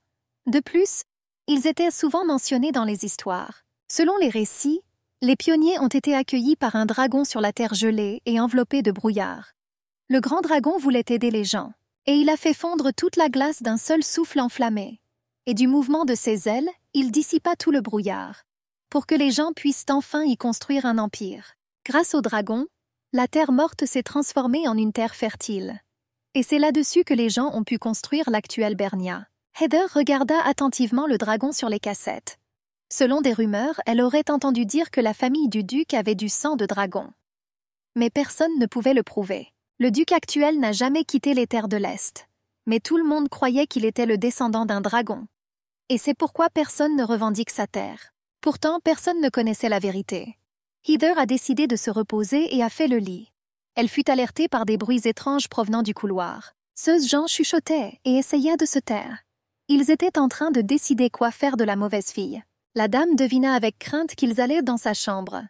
De plus, ils étaient souvent mentionnés dans les histoires. Selon les récits, les pionniers ont été accueillis par un dragon sur la terre gelée et enveloppée de brouillard. Le grand dragon voulait aider les gens, et il a fait fondre toute la glace d'un seul souffle enflammé. Et du mouvement de ses ailes, il dissipa tout le brouillard, pour que les gens puissent enfin y construire un empire. Grâce au dragon, la terre morte s'est transformée en une terre fertile. Et c'est là-dessus que les gens ont pu construire l'actuel Bernia. Heather regarda attentivement le dragon sur les cassettes. Selon des rumeurs, elle aurait entendu dire que la famille du duc avait du sang de dragon. Mais personne ne pouvait le prouver. Le duc actuel n'a jamais quitté les terres de l'Est, mais tout le monde croyait qu'il était le descendant d'un dragon. Et c'est pourquoi personne ne revendique sa terre. Pourtant, personne ne connaissait la vérité. Heather a décidé de se reposer et a fait le lit. Elle fut alertée par des bruits étranges provenant du couloir. Ces gens chuchotaient et essayaient de se taire. Ils étaient en train de décider quoi faire de la mauvaise fille. La dame devina avec crainte qu'ils allaient dans sa chambre.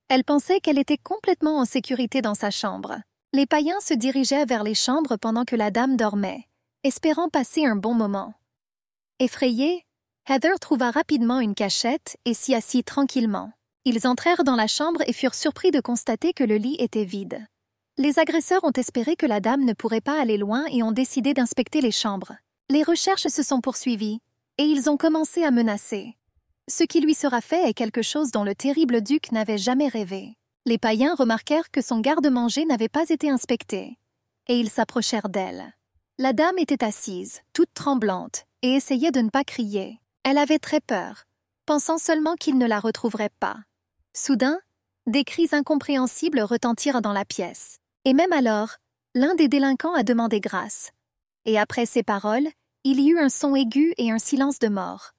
Elle pensait qu'elle était complètement en sécurité dans sa chambre. Les païens se dirigeaient vers les chambres pendant que la dame dormait, espérant passer un bon moment. Effrayée, Heather trouva rapidement une cachette et s'y assit tranquillement. Ils entrèrent dans la chambre et furent surpris de constater que le lit était vide. Les agresseurs ont espéré que la dame ne pourrait pas aller loin et ont décidé d'inspecter les chambres. Les recherches se sont poursuivies, et ils ont commencé à menacer. Ce qui lui sera fait est quelque chose dont le terrible duc n'avait jamais rêvé. Les païens remarquèrent que son garde-manger n'avait pas été inspecté, et ils s'approchèrent d'elle. La dame était assise, toute tremblante, et essayait de ne pas crier. Elle avait très peur, pensant seulement qu'ils ne la retrouveraient pas. Soudain, des cris incompréhensibles retentirent dans la pièce. Et même alors, l'un des délinquants a demandé grâce. Et après ces paroles, il y eut un son aigu et un silence de mort.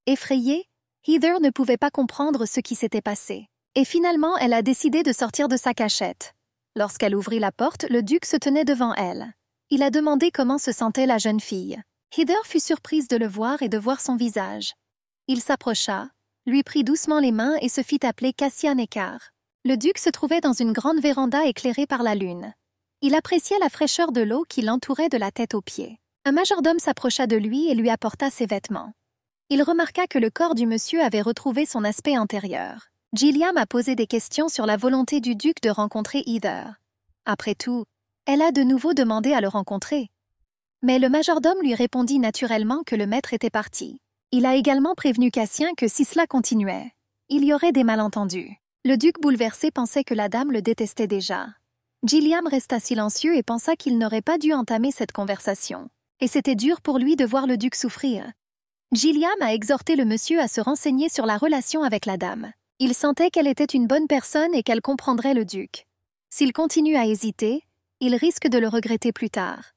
Effrayée, Heather ne pouvait pas comprendre ce qui s'était passé. Et finalement, elle a décidé de sortir de sa cachette. Lorsqu'elle ouvrit la porte, le duc se tenait devant elle. Il a demandé comment se sentait la jeune fille. Heather fut surprise de le voir et de voir son visage. Il s'approcha, lui prit doucement les mains et se fit appeler Cassian Écart. Le duc se trouvait dans une grande véranda éclairée par la lune. Il appréciait la fraîcheur de l'eau qui l'entourait de la tête aux pieds. Un majordome s'approcha de lui et lui apporta ses vêtements. Il remarqua que le corps du monsieur avait retrouvé son aspect antérieur. Gilliam a posé des questions sur la volonté du duc de rencontrer Heather. Après tout, elle a de nouveau demandé à le rencontrer. Mais le majordome lui répondit naturellement que le maître était parti. Il a également prévenu Cassien que si cela continuait, il y aurait des malentendus. Le duc bouleversé pensait que la dame le détestait déjà. Gilliam resta silencieux et pensa qu'il n'aurait pas dû entamer cette conversation. Et c'était dur pour lui de voir le duc souffrir. Gilliam a exhorté le monsieur à se renseigner sur la relation avec la dame. Il sentait qu'elle était une bonne personne et qu'elle comprendrait le duc. S'il continue à hésiter, il risque de le regretter plus tard.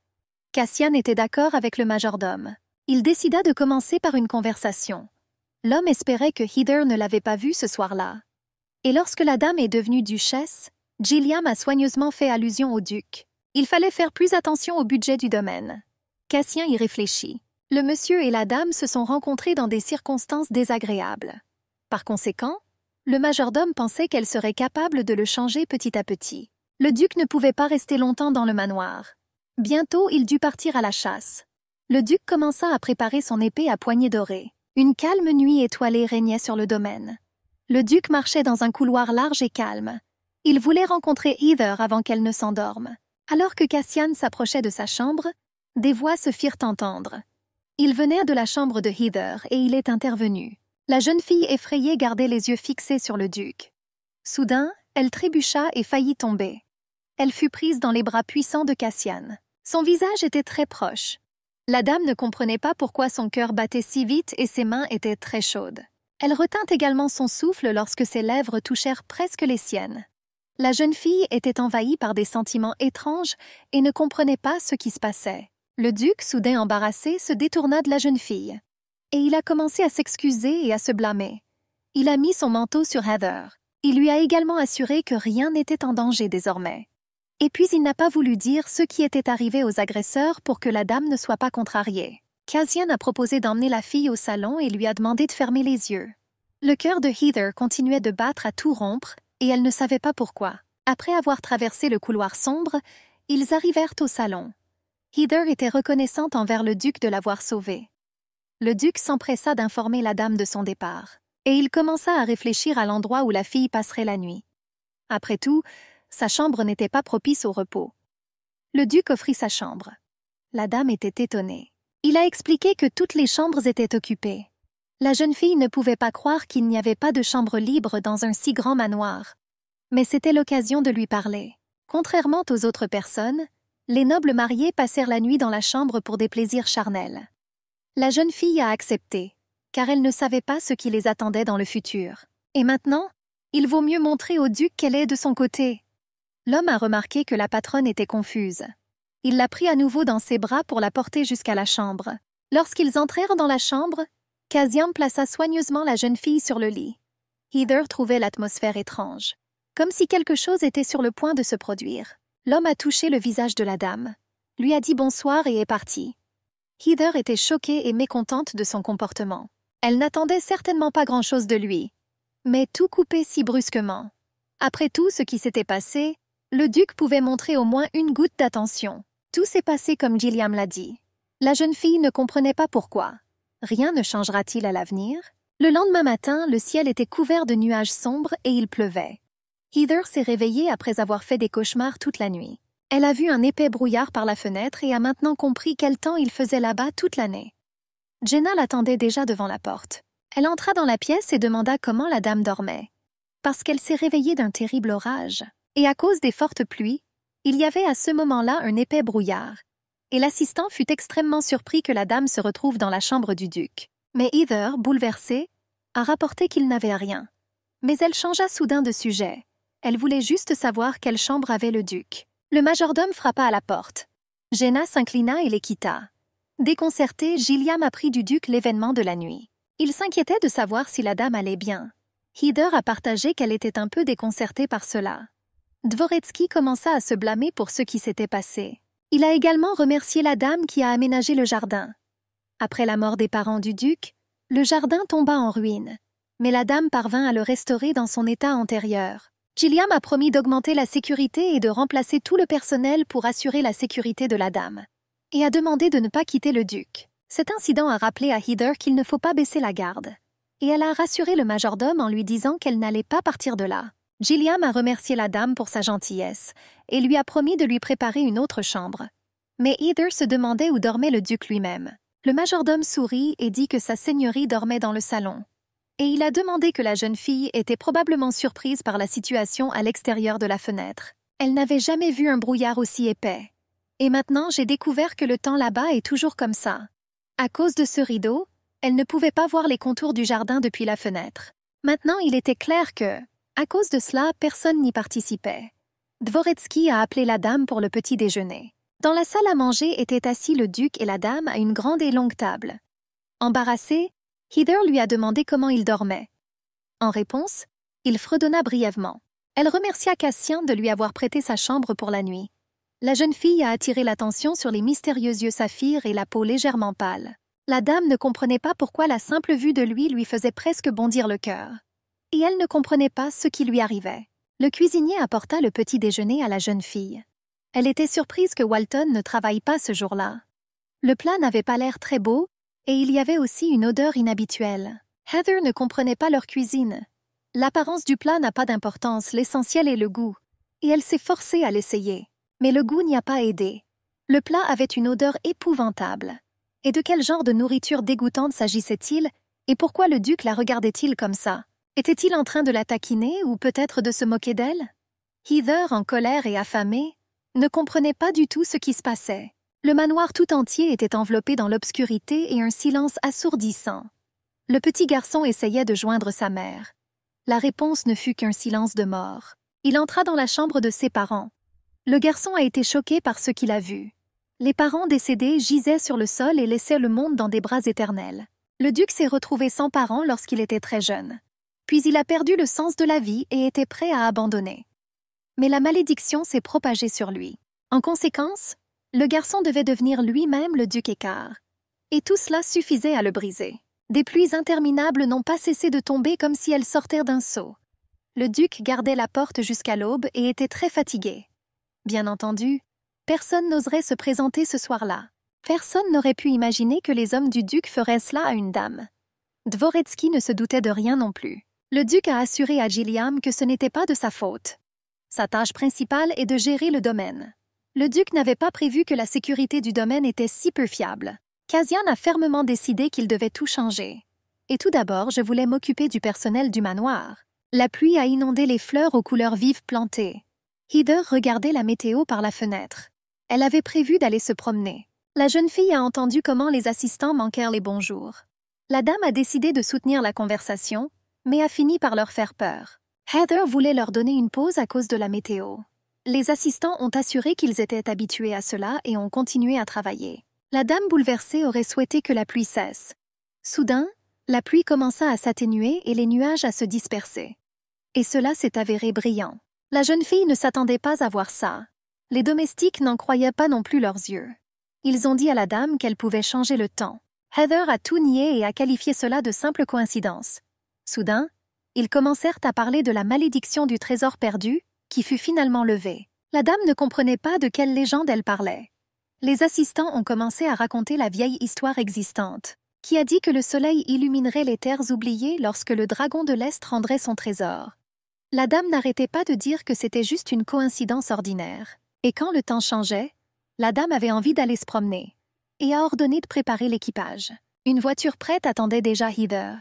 Cassian était d'accord avec le majordome. Il décida de commencer par une conversation. L'homme espérait que Heather ne l'avait pas vue ce soir-là. Et lorsque la dame est devenue duchesse, Gilliam a soigneusement fait allusion au duc. Il fallait faire plus attention au budget du domaine. Cassien y réfléchit. Le monsieur et la dame se sont rencontrés dans des circonstances désagréables. Par conséquent, le majordome pensait qu'elle serait capable de le changer petit à petit. Le duc ne pouvait pas rester longtemps dans le manoir. Bientôt, il dut partir à la chasse. Le duc commença à préparer son épée à poignée dorée. Une calme nuit étoilée régnait sur le domaine. Le duc marchait dans un couloir large et calme. Il voulait rencontrer Heather avant qu'elle ne s'endorme. Alors que Cassian s'approchait de sa chambre, des voix se firent entendre. Il venait de la chambre de Heather et il est intervenu. La jeune fille effrayée gardait les yeux fixés sur le duc. Soudain, elle trébucha et faillit tomber. Elle fut prise dans les bras puissants de Cassian. Son visage était très proche. La dame ne comprenait pas pourquoi son cœur battait si vite et ses mains étaient très chaudes. Elle retint également son souffle lorsque ses lèvres touchèrent presque les siennes. La jeune fille était envahie par des sentiments étranges et ne comprenait pas ce qui se passait. Le duc, soudain embarrassé, se détourna de la jeune fille. Et il a commencé à s'excuser et à se blâmer. Il a mis son manteau sur Heather. Il lui a également assuré que rien n'était en danger désormais. Et puis il n'a pas voulu dire ce qui était arrivé aux agresseurs pour que la dame ne soit pas contrariée. Cassian a proposé d'emmener la fille au salon et lui a demandé de fermer les yeux. Le cœur de Heather continuait de battre à tout rompre et elle ne savait pas pourquoi. Après avoir traversé le couloir sombre, ils arrivèrent au salon. Heather était reconnaissante envers le duc de l'avoir sauvée. Le duc s'empressa d'informer la dame de son départ, et il commença à réfléchir à l'endroit où la fille passerait la nuit. Après tout, sa chambre n'était pas propice au repos. Le duc offrit sa chambre. La dame était étonnée. Il a expliqué que toutes les chambres étaient occupées. La jeune fille ne pouvait pas croire qu'il n'y avait pas de chambre libre dans un si grand manoir. Mais c'était l'occasion de lui parler. Contrairement aux autres personnes, les nobles mariés passèrent la nuit dans la chambre pour des plaisirs charnels. La jeune fille a accepté, car elle ne savait pas ce qui les attendait dans le futur. Et maintenant, il vaut mieux montrer au duc qu'elle est de son côté. L'homme a remarqué que la patronne était confuse. Il l'a pris à nouveau dans ses bras pour la porter jusqu'à la chambre. Lorsqu'ils entrèrent dans la chambre, Cassian plaça soigneusement la jeune fille sur le lit. Heather trouvait l'atmosphère étrange, comme si quelque chose était sur le point de se produire. L'homme a touché le visage de la dame, lui a dit bonsoir et est parti. Heather était choquée et mécontente de son comportement. Elle n'attendait certainement pas grand-chose de lui, mais tout coupé si brusquement. Après tout ce qui s'était passé, le duc pouvait montrer au moins une goutte d'attention. Tout s'est passé comme Gilliam l'a dit. La jeune fille ne comprenait pas pourquoi. Rien ne changera-t-il à l'avenir? Le lendemain matin, le ciel était couvert de nuages sombres et il pleuvait. Heather s'est réveillée après avoir fait des cauchemars toute la nuit. Elle a vu un épais brouillard par la fenêtre et a maintenant compris quel temps il faisait là-bas toute l'année. Jenna l'attendait déjà devant la porte. Elle entra dans la pièce et demanda comment la dame dormait. Parce qu'elle s'est réveillée d'un terrible orage. Et à cause des fortes pluies, il y avait à ce moment-là un épais brouillard. Et l'assistant fut extrêmement surpris que la dame se retrouve dans la chambre du duc. Mais Heather, bouleversée, a rapporté qu'il n'avait rien. Mais elle changea soudain de sujet. Elle voulait juste savoir quelle chambre avait le duc. Le majordome frappa à la porte. Jenna s'inclina et les quitta. Déconcerté, Gilliam apprit du duc l'événement de la nuit. Il s'inquiétait de savoir si la dame allait bien. Heather a partagé qu'elle était un peu déconcertée par cela. Dvoretsky commença à se blâmer pour ce qui s'était passé. Il a également remercié la dame qui a aménagé le jardin. Après la mort des parents du duc, le jardin tomba en ruine, mais la dame parvint à le restaurer dans son état antérieur. Gilliam a promis d'augmenter la sécurité et de remplacer tout le personnel pour assurer la sécurité de la dame, et a demandé de ne pas quitter le duc. Cet incident a rappelé à Heather qu'il ne faut pas baisser la garde, et elle a rassuré le majordome en lui disant qu'elle n'allait pas partir de là. Gilliam a remercié la dame pour sa gentillesse et lui a promis de lui préparer une autre chambre. Mais Heather se demandait où dormait le duc lui-même. Le majordome sourit et dit que sa seigneurie dormait dans le salon. Et il a demandé que la jeune fille était probablement surprise par la situation à l'extérieur de la fenêtre. Elle n'avait jamais vu un brouillard aussi épais. Et maintenant, j'ai découvert que le temps là-bas est toujours comme ça. À cause de ce rideau, elle ne pouvait pas voir les contours du jardin depuis la fenêtre. Maintenant, il était clair que, à cause de cela, personne n'y participait. Dvoretsky a appelé la dame pour le petit déjeuner. Dans la salle à manger étaient assis le duc et la dame à une grande et longue table. Embarrassé, Heather lui a demandé comment il dormait. En réponse, il fredonna brièvement. Elle remercia Cassian de lui avoir prêté sa chambre pour la nuit. La jeune fille a attiré l'attention sur les mystérieux yeux saphirs et la peau légèrement pâle. La dame ne comprenait pas pourquoi la simple vue de lui faisait presque bondir le cœur. Et elle ne comprenait pas ce qui lui arrivait. Le cuisinier apporta le petit déjeuner à la jeune fille. Elle était surprise que Walton ne travaille pas ce jour-là. Le plat n'avait pas l'air très beau, et il y avait aussi une odeur inhabituelle. Heather ne comprenait pas leur cuisine. L'apparence du plat n'a pas d'importance, l'essentiel est le goût. Et elle s'est forcée à l'essayer. Mais le goût n'y a pas aidé. Le plat avait une odeur épouvantable. Et de quel genre de nourriture dégoûtante s'agissait-il, et pourquoi le duc la regardait-il comme ça? Était-il en train de la taquiner ou peut-être de se moquer d'elle? Heather, en colère et affamée, ne comprenait pas du tout ce qui se passait. Le manoir tout entier était enveloppé dans l'obscurité et un silence assourdissant. Le petit garçon essayait de joindre sa mère. La réponse ne fut qu'un silence de mort. Il entra dans la chambre de ses parents. Le garçon a été choqué par ce qu'il a vu. Les parents décédés gisaient sur le sol et laissaient le monde dans des bras éternels. Le duc s'est retrouvé sans parents lorsqu'il était très jeune. Puis il a perdu le sens de la vie et était prêt à abandonner. Mais la malédiction s'est propagée sur lui. En conséquence, le garçon devait devenir lui-même le duc écart. Et tout cela suffisait à le briser. Des pluies interminables n'ont pas cessé de tomber comme si elles sortaient d'un seau. Le duc gardait la porte jusqu'à l'aube et était très fatigué. Bien entendu, personne n'oserait se présenter ce soir-là. Personne n'aurait pu imaginer que les hommes du duc feraient cela à une dame. Dvoretsky ne se doutait de rien non plus. Le duc a assuré à Gilliam que ce n'était pas de sa faute. Sa tâche principale est de gérer le domaine. Le duc n'avait pas prévu que la sécurité du domaine était si peu fiable. Cassian a fermement décidé qu'il devait tout changer. Et tout d'abord, je voulais m'occuper du personnel du manoir. La pluie a inondé les fleurs aux couleurs vives plantées. Heather regardait la météo par la fenêtre. Elle avait prévu d'aller se promener. La jeune fille a entendu comment les assistants manquèrent les bonjours. La dame a décidé de soutenir la conversation, mais a fini par leur faire peur. Heather voulait leur donner une pause à cause de la météo. Les assistants ont assuré qu'ils étaient habitués à cela et ont continué à travailler. La dame bouleversée aurait souhaité que la pluie cesse. Soudain, la pluie commença à s'atténuer et les nuages à se disperser. Et cela s'est avéré brillant. La jeune fille ne s'attendait pas à voir ça. Les domestiques n'en croyaient pas non plus leurs yeux. Ils ont dit à la dame qu'elle pouvait changer le temps. Heather a tout nié et a qualifié cela de simple coïncidence. Soudain, ils commencèrent à parler de la malédiction du trésor perdu, qui fut finalement levée. La dame ne comprenait pas de quelle légende elle parlait. Les assistants ont commencé à raconter la vieille histoire existante, qui a dit que le soleil illuminerait les terres oubliées lorsque le dragon de l'Est rendrait son trésor. La dame n'arrêtait pas de dire que c'était juste une coïncidence ordinaire. Et quand le temps changeait, la dame avait envie d'aller se promener et a ordonné de préparer l'équipage. Une voiture prête attendait déjà Heather.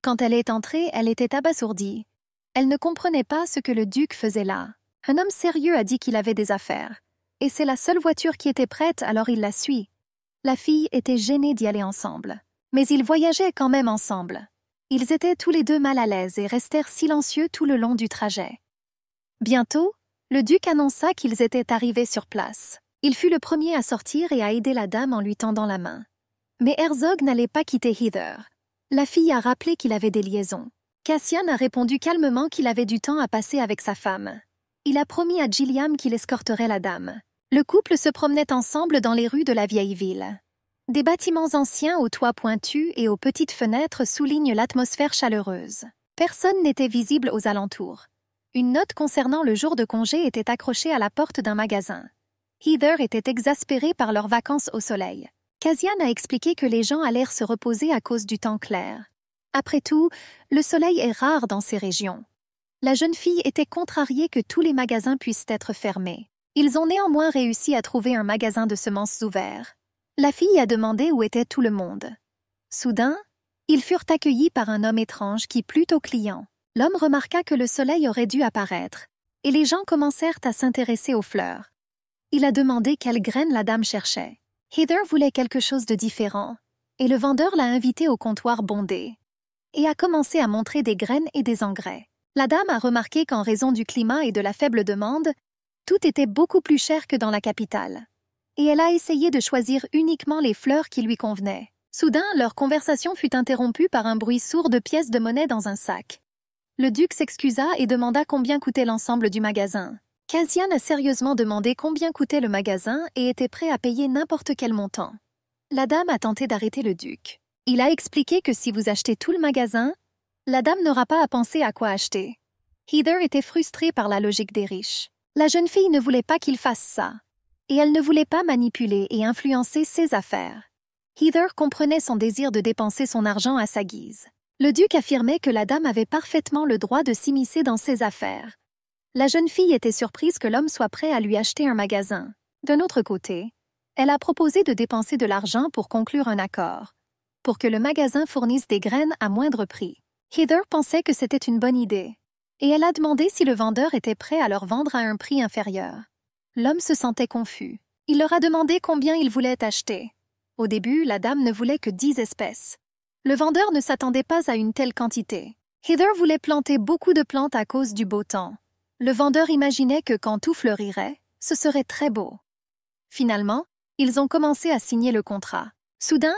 Quand elle est entrée, elle était abasourdie. Elle ne comprenait pas ce que le duc faisait là. Un homme sérieux a dit qu'il avait des affaires. Et c'est la seule voiture qui était prête, alors il la suit. La fille était gênée d'y aller ensemble. Mais ils voyageaient quand même ensemble. Ils étaient tous les deux mal à l'aise et restèrent silencieux tout le long du trajet. Bientôt, le duc annonça qu'ils étaient arrivés sur place. Il fut le premier à sortir et à aider la dame en lui tendant la main. Mais Herzog n'allait pas quitter Heather. La fille a rappelé qu'il avait des liaisons. Cassian a répondu calmement qu'il avait du temps à passer avec sa femme. Il a promis à Gilliam qu'il escorterait la dame. Le couple se promenait ensemble dans les rues de la vieille ville. Des bâtiments anciens aux toits pointus et aux petites fenêtres soulignent l'atmosphère chaleureuse. Personne n'était visible aux alentours. Une note concernant le jour de congé était accrochée à la porte d'un magasin. Heather était exaspérée par leurs vacances au soleil. Cassian a expliqué que les gens allèrent se reposer à cause du temps clair. Après tout, le soleil est rare dans ces régions. La jeune fille était contrariée que tous les magasins puissent être fermés. Ils ont néanmoins réussi à trouver un magasin de semences ouvert. La fille a demandé où était tout le monde. Soudain, ils furent accueillis par un homme étrange qui plut aux clients. L'homme remarqua que le soleil aurait dû apparaître, et les gens commencèrent à s'intéresser aux fleurs. Il a demandé quelles graines la dame cherchait. Heather voulait quelque chose de différent, et le vendeur l'a invitée au comptoir bondé, et a commencé à montrer des graines et des engrais. La dame a remarqué qu'en raison du climat et de la faible demande, tout était beaucoup plus cher que dans la capitale. Et elle a essayé de choisir uniquement les fleurs qui lui convenaient. Soudain, leur conversation fut interrompue par un bruit sourd de pièces de monnaie dans un sac. Le duc s'excusa et demanda combien coûtait l'ensemble du magasin. Cassian a sérieusement demandé combien coûtait le magasin et était prêt à payer n'importe quel montant. La dame a tenté d'arrêter le duc. Il a expliqué que si vous achetez tout le magasin, la dame n'aura pas à penser à quoi acheter. Heather était frustrée par la logique des riches. La jeune fille ne voulait pas qu'il fasse ça, et elle ne voulait pas manipuler et influencer ses affaires. Heather comprenait son désir de dépenser son argent à sa guise. Le duc affirmait que la dame avait parfaitement le droit de s'immiscer dans ses affaires. La jeune fille était surprise que l'homme soit prêt à lui acheter un magasin. D'un autre côté, elle a proposé de dépenser de l'argent pour conclure un accord, pour que le magasin fournisse des graines à moindre prix. Heather pensait que c'était une bonne idée, et elle a demandé si le vendeur était prêt à leur vendre à un prix inférieur. L'homme se sentait confus. Il leur a demandé combien il voulait acheter. Au début, la dame ne voulait que 10 espèces. Le vendeur ne s'attendait pas à une telle quantité. Heather voulait planter beaucoup de plantes à cause du beau temps. Le vendeur imaginait que quand tout fleurirait, ce serait très beau. Finalement, Ils ont commencé à signer le contrat. Soudain,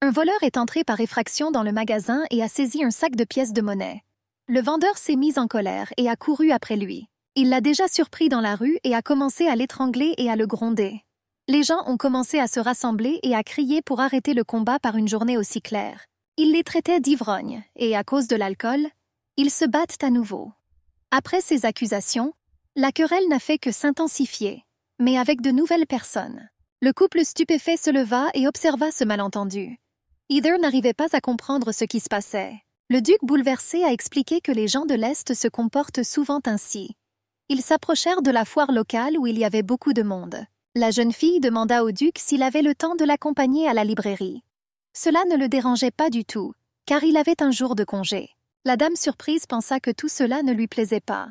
un voleur est entré par effraction dans le magasin et a saisi un sac de pièces de monnaie. Le vendeur s'est mis en colère et a couru après lui. Il l'a déjà surpris dans la rue et a commencé à l'étrangler et à le gronder. Les gens ont commencé à se rassembler et à crier pour arrêter le combat par une journée aussi claire. Il les traitait d'ivrognes et, à cause de l'alcool, ils se battent à nouveau. Après ces accusations, la querelle n'a fait que s'intensifier, mais avec de nouvelles personnes. Le couple stupéfait se leva et observa ce malentendu. Heather n'arrivait pas à comprendre ce qui se passait. Le duc bouleversé a expliqué que les gens de l'Est se comportent souvent ainsi. Ils s'approchèrent de la foire locale où il y avait beaucoup de monde. La jeune fille demanda au duc s'il avait le temps de l'accompagner à la librairie. Cela ne le dérangeait pas du tout, car il avait un jour de congé. La dame surprise pensa que tout cela ne lui plaisait pas.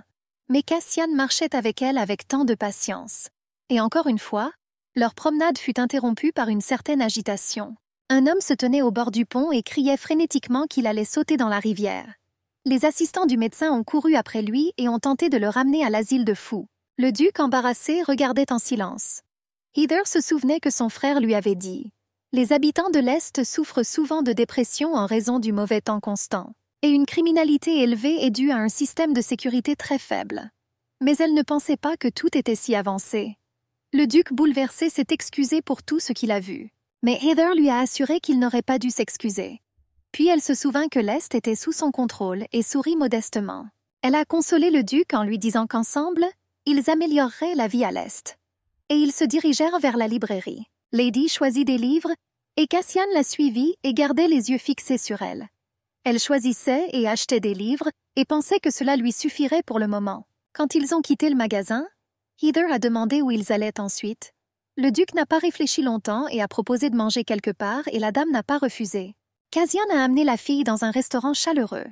Mais Cassian marchait avec elle avec tant de patience. Et encore une fois, leur promenade fut interrompue par une certaine agitation. Un homme se tenait au bord du pont et criait frénétiquement qu'il allait sauter dans la rivière. Les assistants du médecin ont couru après lui et ont tenté de le ramener à l'asile de fous. Le duc, embarrassé, regardait en silence. Heather se souvenait que son frère lui avait dit « Les habitants de l'Est souffrent souvent de dépression en raison du mauvais temps constant. Et une criminalité élevée est due à un système de sécurité très faible. » Mais elle ne pensait pas que tout était si avancé. Le duc bouleversé s'est excusé pour tout ce qu'il a vu. Mais Heather lui a assuré qu'il n'aurait pas dû s'excuser. Puis elle se souvint que l'Est était sous son contrôle et sourit modestement. Elle a consolé le duc en lui disant qu'ensemble, ils amélioreraient la vie à l'Est. Et ils se dirigèrent vers la librairie. Lady choisit des livres, et Cassian la suivit et gardait les yeux fixés sur elle. Elle choisissait et achetait des livres et pensait que cela lui suffirait pour le moment. Quand ils ont quitté le magasin, Heather a demandé où ils allaient ensuite. Le duc n'a pas réfléchi longtemps et a proposé de manger quelque part et la dame n'a pas refusé. Cassian a amené la fille dans un restaurant chaleureux.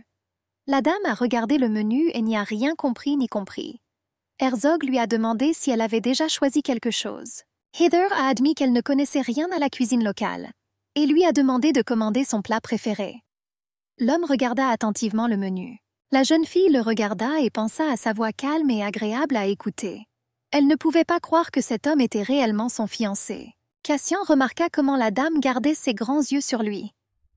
La dame a regardé le menu et n'y a rien compris ni compris. Herzog lui a demandé si elle avait déjà choisi quelque chose. Heather a admis qu'elle ne connaissait rien à la cuisine locale et lui a demandé de commander son plat préféré. L'homme regarda attentivement le menu. La jeune fille le regarda et pensa à sa voix calme et agréable à écouter. Elle ne pouvait pas croire que cet homme était réellement son fiancé. Cassian remarqua comment la dame gardait ses grands yeux sur lui.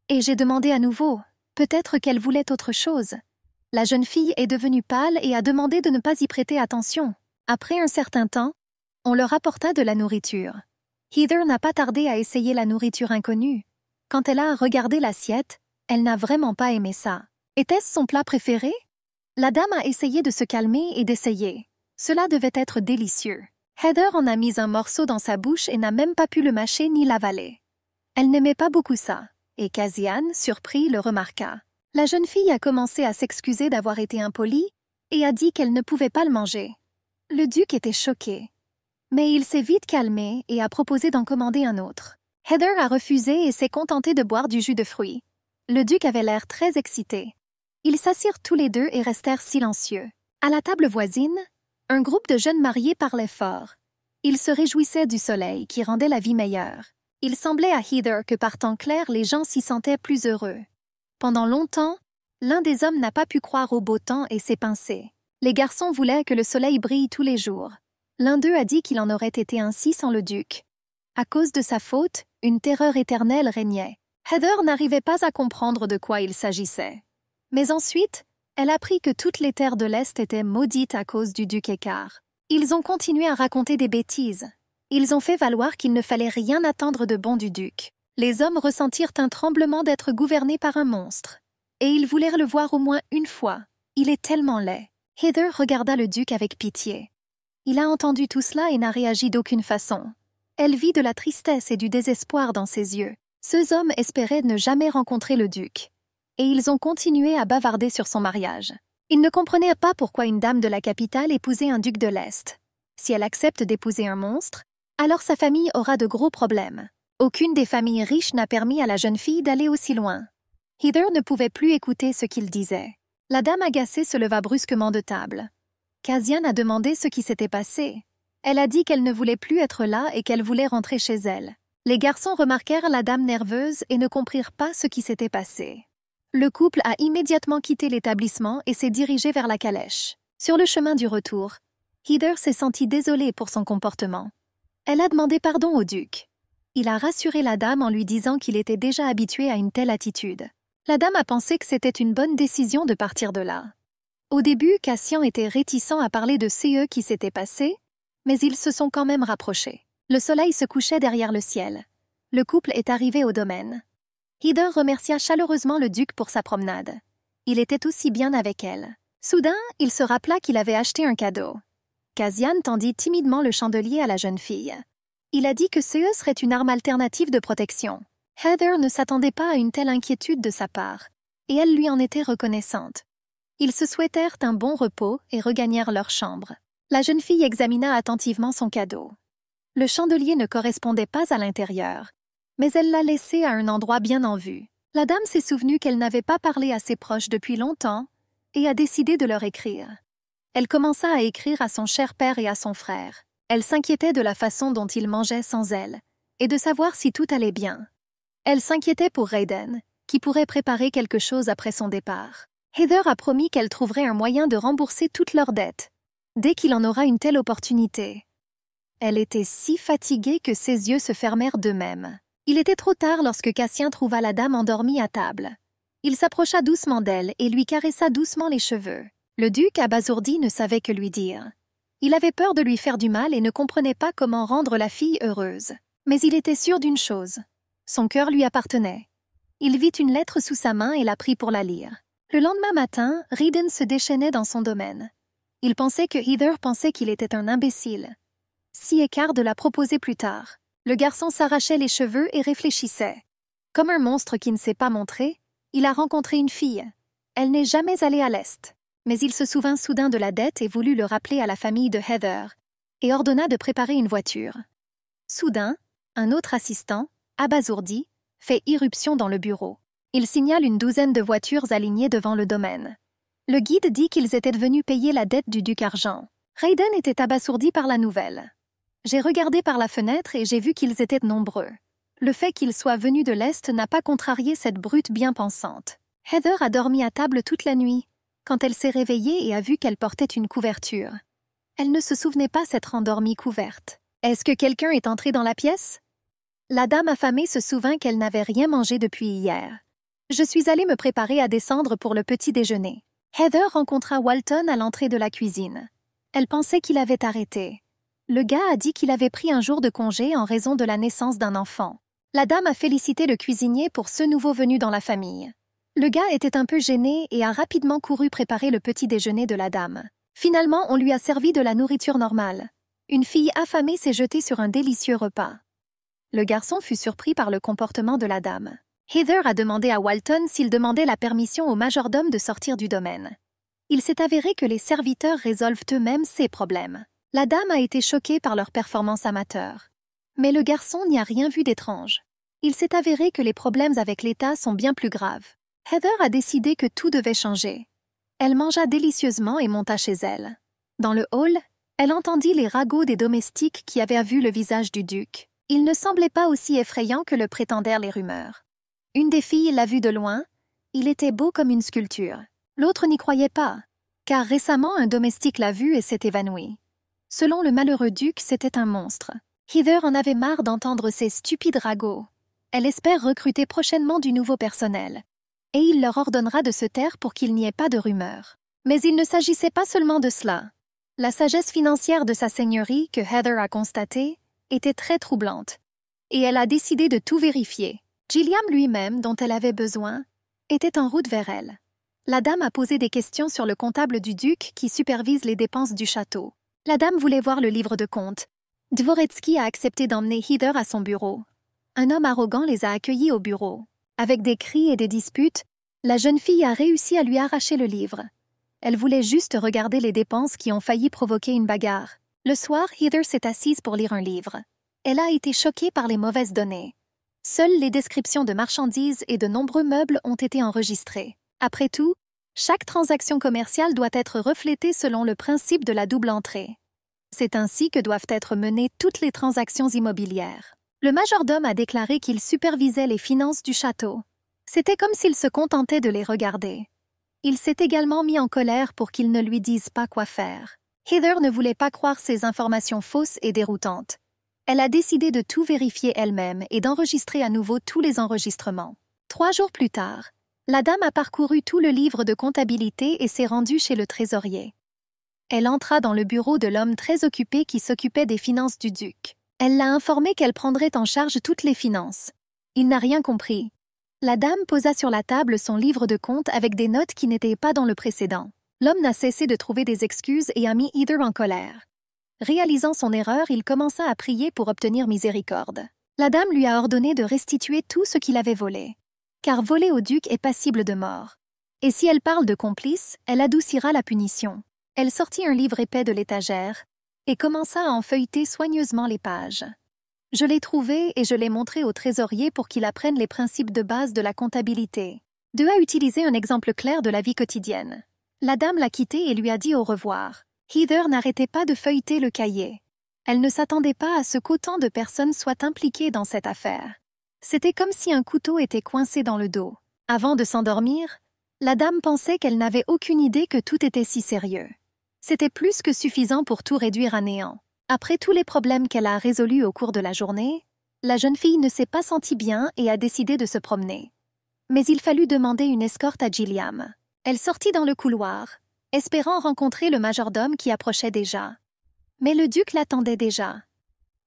Et j'ai demandé à nouveau, peut-être qu'elle voulait autre chose. La jeune fille est devenue pâle et a demandé de ne pas y prêter attention. Après un certain temps, on leur apporta de la nourriture. Heather n'a pas tardé à essayer la nourriture inconnue. Quand elle a regardé l'assiette, elle n'a vraiment pas aimé ça. Était-ce son plat préféré? La dame a essayé de se calmer et d'essayer. Cela devait être délicieux. Heather en a mis un morceau dans sa bouche et n'a même pas pu le mâcher ni l'avaler. Elle n'aimait pas beaucoup ça, et Cassian, surpris, le remarqua. La jeune fille a commencé à s'excuser d'avoir été impolie et a dit qu'elle ne pouvait pas le manger. Le duc était choqué. Mais il s'est vite calmé et a proposé d'en commander un autre. Heather a refusé et s'est contentée de boire du jus de fruits. Le duc avait l'air très excité. Ils s'assirent tous les deux et restèrent silencieux. À la table voisine, un groupe de jeunes mariés parlait fort. Ils se réjouissaient du soleil qui rendait la vie meilleure. Il semblait à Heather que par temps clair, les gens s'y sentaient plus heureux. Pendant longtemps, l'un des hommes n'a pas pu croire au beau temps et s'est pincé. Les garçons voulaient que le soleil brille tous les jours. L'un d'eux a dit qu'il en aurait été ainsi sans le duc. À cause de sa faute, une terreur éternelle régnait. Heather n'arrivait pas à comprendre de quoi il s'agissait. Mais ensuite, elle apprit que toutes les terres de l'Est étaient maudites à cause du duc Écart. Ils ont continué à raconter des bêtises. Ils ont fait valoir qu'il ne fallait rien attendre de bon du duc. Les hommes ressentirent un tremblement d'être gouvernés par un monstre. Et ils voulèrent le voir au moins une fois. Il est tellement laid. Heather regarda le duc avec pitié. Il a entendu tout cela et n'a réagi d'aucune façon. Elle vit de la tristesse et du désespoir dans ses yeux. Ces hommes espéraient ne jamais rencontrer le duc. Et ils ont continué à bavarder sur son mariage. Ils ne comprenaient pas pourquoi une dame de la capitale épousait un duc de l'Est. Si elle accepte d'épouser un monstre, alors sa famille aura de gros problèmes. Aucune des familles riches n'a permis à la jeune fille d'aller aussi loin. Heather ne pouvait plus écouter ce qu'il disait. La dame agacée se leva brusquement de table. Cassian a demandé ce qui s'était passé. Elle a dit qu'elle ne voulait plus être là et qu'elle voulait rentrer chez elle. Les garçons remarquèrent la dame nerveuse et ne comprirent pas ce qui s'était passé. Le couple a immédiatement quitté l'établissement et s'est dirigé vers la calèche. Sur le chemin du retour, Heather s'est sentie désolée pour son comportement. Elle a demandé pardon au duc. Il a rassuré la dame en lui disant qu'il était déjà habitué à une telle attitude. La dame a pensé que c'était une bonne décision de partir de là. Au début, Cassian était réticent à parler de ce qui s'était passé, mais ils se sont quand même rapprochés. Le soleil se couchait derrière le ciel. Le couple est arrivé au domaine. Heather remercia chaleureusement le duc pour sa promenade. Il était aussi bien avec elle. Soudain, il se rappela qu'il avait acheté un cadeau. Cassian tendit timidement le chandelier à la jeune fille. Il a dit que ce serait une arme alternative de protection. Heather ne s'attendait pas à une telle inquiétude de sa part, et elle lui en était reconnaissante. Ils se souhaitèrent un bon repos et regagnèrent leur chambre. La jeune fille examina attentivement son cadeau. Le chandelier ne correspondait pas à l'intérieur, mais elle l'a laissé à un endroit bien en vue. La dame s'est souvenue qu'elle n'avait pas parlé à ses proches depuis longtemps et a décidé de leur écrire. Elle commença à écrire à son cher père et à son frère. Elle s'inquiétait de la façon dont ils mangeaient sans elle et de savoir si tout allait bien. Elle s'inquiétait pour Raiden, qui pourrait préparer quelque chose après son départ. Heather a promis qu'elle trouverait un moyen de rembourser toutes leurs dettes, dès qu'il en aura une telle opportunité. Elle était si fatiguée que ses yeux se fermèrent d'eux-mêmes. Il était trop tard lorsque Cassien trouva la dame endormie à table. Il s'approcha doucement d'elle et lui caressa doucement les cheveux. Le duc, abasourdi, ne savait que lui dire. Il avait peur de lui faire du mal et ne comprenait pas comment rendre la fille heureuse. Mais il était sûr d'une chose. Son cœur lui appartenait. Il vit une lettre sous sa main et la prit pour la lire. Le lendemain matin, Raiden se déchaînait dans son domaine. Il pensait que Heather pensait qu'il était un imbécile. Si écart de la proposer plus tard. Le garçon s'arrachait les cheveux et réfléchissait. Comme un monstre qui ne s'est pas montré, il a rencontré une fille. Elle n'est jamais allée à l'Est. Mais il se souvint soudain de la dette et voulut le rappeler à la famille de Heather, et ordonna de préparer une voiture. Soudain, un autre assistant, abasourdi, fait irruption dans le bureau. Il signale une douzaine de voitures alignées devant le domaine. Le guide dit qu'ils étaient venus payer la dette du duc Argent. Raiden était abasourdi par la nouvelle. J'ai regardé par la fenêtre et j'ai vu qu'ils étaient nombreux. Le fait qu'ils soient venus de l'Est n'a pas contrarié cette brute bien pensante. Heather a dormi à table toute la nuit, quand elle s'est réveillée et a vu qu'elle portait une couverture. Elle ne se souvenait pas s'être endormie couverte. Est-ce que quelqu'un est entré dans la pièce? La dame affamée se souvint qu'elle n'avait rien mangé depuis hier. Je suis allée me préparer à descendre pour le petit déjeuner. Heather rencontra Walton à l'entrée de la cuisine. Elle pensait qu'il avait arrêté. Le gars a dit qu'il avait pris un jour de congé en raison de la naissance d'un enfant. La dame a félicité le cuisinier pour ce nouveau venu dans la famille. Le gars était un peu gêné et a rapidement couru préparer le petit déjeuner de la dame. Finalement, on lui a servi de la nourriture normale. Une fille affamée s'est jetée sur un délicieux repas. Le garçon fut surpris par le comportement de la dame. Heather a demandé à Walton s'il demandait la permission au majordome de sortir du domaine. Il s'est avéré que les serviteurs résolvent eux-mêmes ces problèmes. La dame a été choquée par leur performance amateur. Mais le garçon n'y a rien vu d'étrange. Il s'est avéré que les problèmes avec l'État sont bien plus graves. Heather a décidé que tout devait changer. Elle mangea délicieusement et monta chez elle. Dans le hall, elle entendit les ragots des domestiques qui avaient vu le visage du duc. Il ne semblait pas aussi effrayant que le prétendèrent les rumeurs. Une des filles l'a vu de loin. Il était beau comme une sculpture. L'autre n'y croyait pas, car récemment un domestique l'a vu et s'est évanoui. Selon le malheureux duc, c'était un monstre. Heather en avait marre d'entendre ces stupides ragots. Elle espère recruter prochainement du nouveau personnel, et il leur ordonnera de se taire pour qu'il n'y ait pas de rumeurs. Mais il ne s'agissait pas seulement de cela. La sagesse financière de sa seigneurie, que Heather a constatée, était très troublante, et elle a décidé de tout vérifier. Gilliam lui-même, dont elle avait besoin, était en route vers elle. La dame a posé des questions sur le comptable du duc qui supervise les dépenses du château. La dame voulait voir le livre de compte. Dvoretsky a accepté d'emmener Heather à son bureau. Un homme arrogant les a accueillis au bureau. Avec des cris et des disputes, la jeune fille a réussi à lui arracher le livre. Elle voulait juste regarder les dépenses qui ont failli provoquer une bagarre. Le soir, Heather s'est assise pour lire un livre. Elle a été choquée par les mauvaises données. Seules les descriptions de marchandises et de nombreux meubles ont été enregistrées. Après tout, chaque transaction commerciale doit être reflétée selon le principe de la double entrée. C'est ainsi que doivent être menées toutes les transactions immobilières. Le majordome a déclaré qu'il supervisait les finances du château. C'était comme s'il se contentait de les regarder. Il s'est également mis en colère pour qu'ils ne lui disent pas quoi faire. Heather ne voulait pas croire ces informations fausses et déroutantes. Elle a décidé de tout vérifier elle-même et d'enregistrer à nouveau tous les enregistrements. 3 jours plus tard, la dame a parcouru tout le livre de comptabilité et s'est rendue chez le trésorier. Elle entra dans le bureau de l'homme très occupé qui s'occupait des finances du duc. Elle l'a informé qu'elle prendrait en charge toutes les finances. Il n'a rien compris. La dame posa sur la table son livre de compte avec des notes qui n'étaient pas dans le précédent. L'homme n'a cessé de trouver des excuses et a mis Heather en colère. Réalisant son erreur, il commença à prier pour obtenir miséricorde. La dame lui a ordonné de restituer tout ce qu'il avait volé. Car voler au duc est passible de mort. Et si elle parle de complice, elle adoucira la punition. Elle sortit un livre épais de l'étagère et commença à en feuilleter soigneusement les pages. Je l'ai trouvé et je l'ai montré au trésorier pour qu'il apprenne les principes de base de la comptabilité. 2 a utilisé un exemple clair de la vie quotidienne. La dame l'a quitté et lui a dit au revoir. Heather n'arrêtait pas de feuilleter le cahier. Elle ne s'attendait pas à ce qu'autant de personnes soient impliquées dans cette affaire. C'était comme si un couteau était coincé dans le dos. Avant de s'endormir, la dame pensait qu'elle n'avait aucune idée que tout était si sérieux. C'était plus que suffisant pour tout réduire à néant. Après tous les problèmes qu'elle a résolus au cours de la journée, la jeune fille ne s'est pas sentie bien et a décidé de se promener. Mais il fallut demander une escorte à Gilliam. Elle sortit dans le couloir, espérant rencontrer le majordome qui approchait déjà. Mais le duc l'attendait déjà.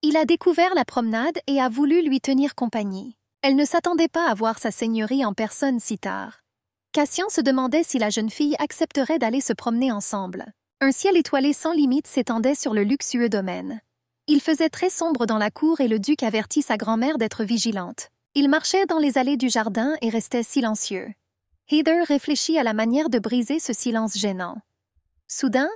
Il a découvert la promenade et a voulu lui tenir compagnie. Elle ne s'attendait pas à voir sa seigneurie en personne si tard. Cassian se demandait si la jeune fille accepterait d'aller se promener ensemble. Un ciel étoilé sans limite s'étendait sur le luxueux domaine. Il faisait très sombre dans la cour et le duc avertit sa grand-mère d'être vigilante. Il marchait dans les allées du jardin et restait silencieux. Heather réfléchit à la manière de briser ce silence gênant. Soudain,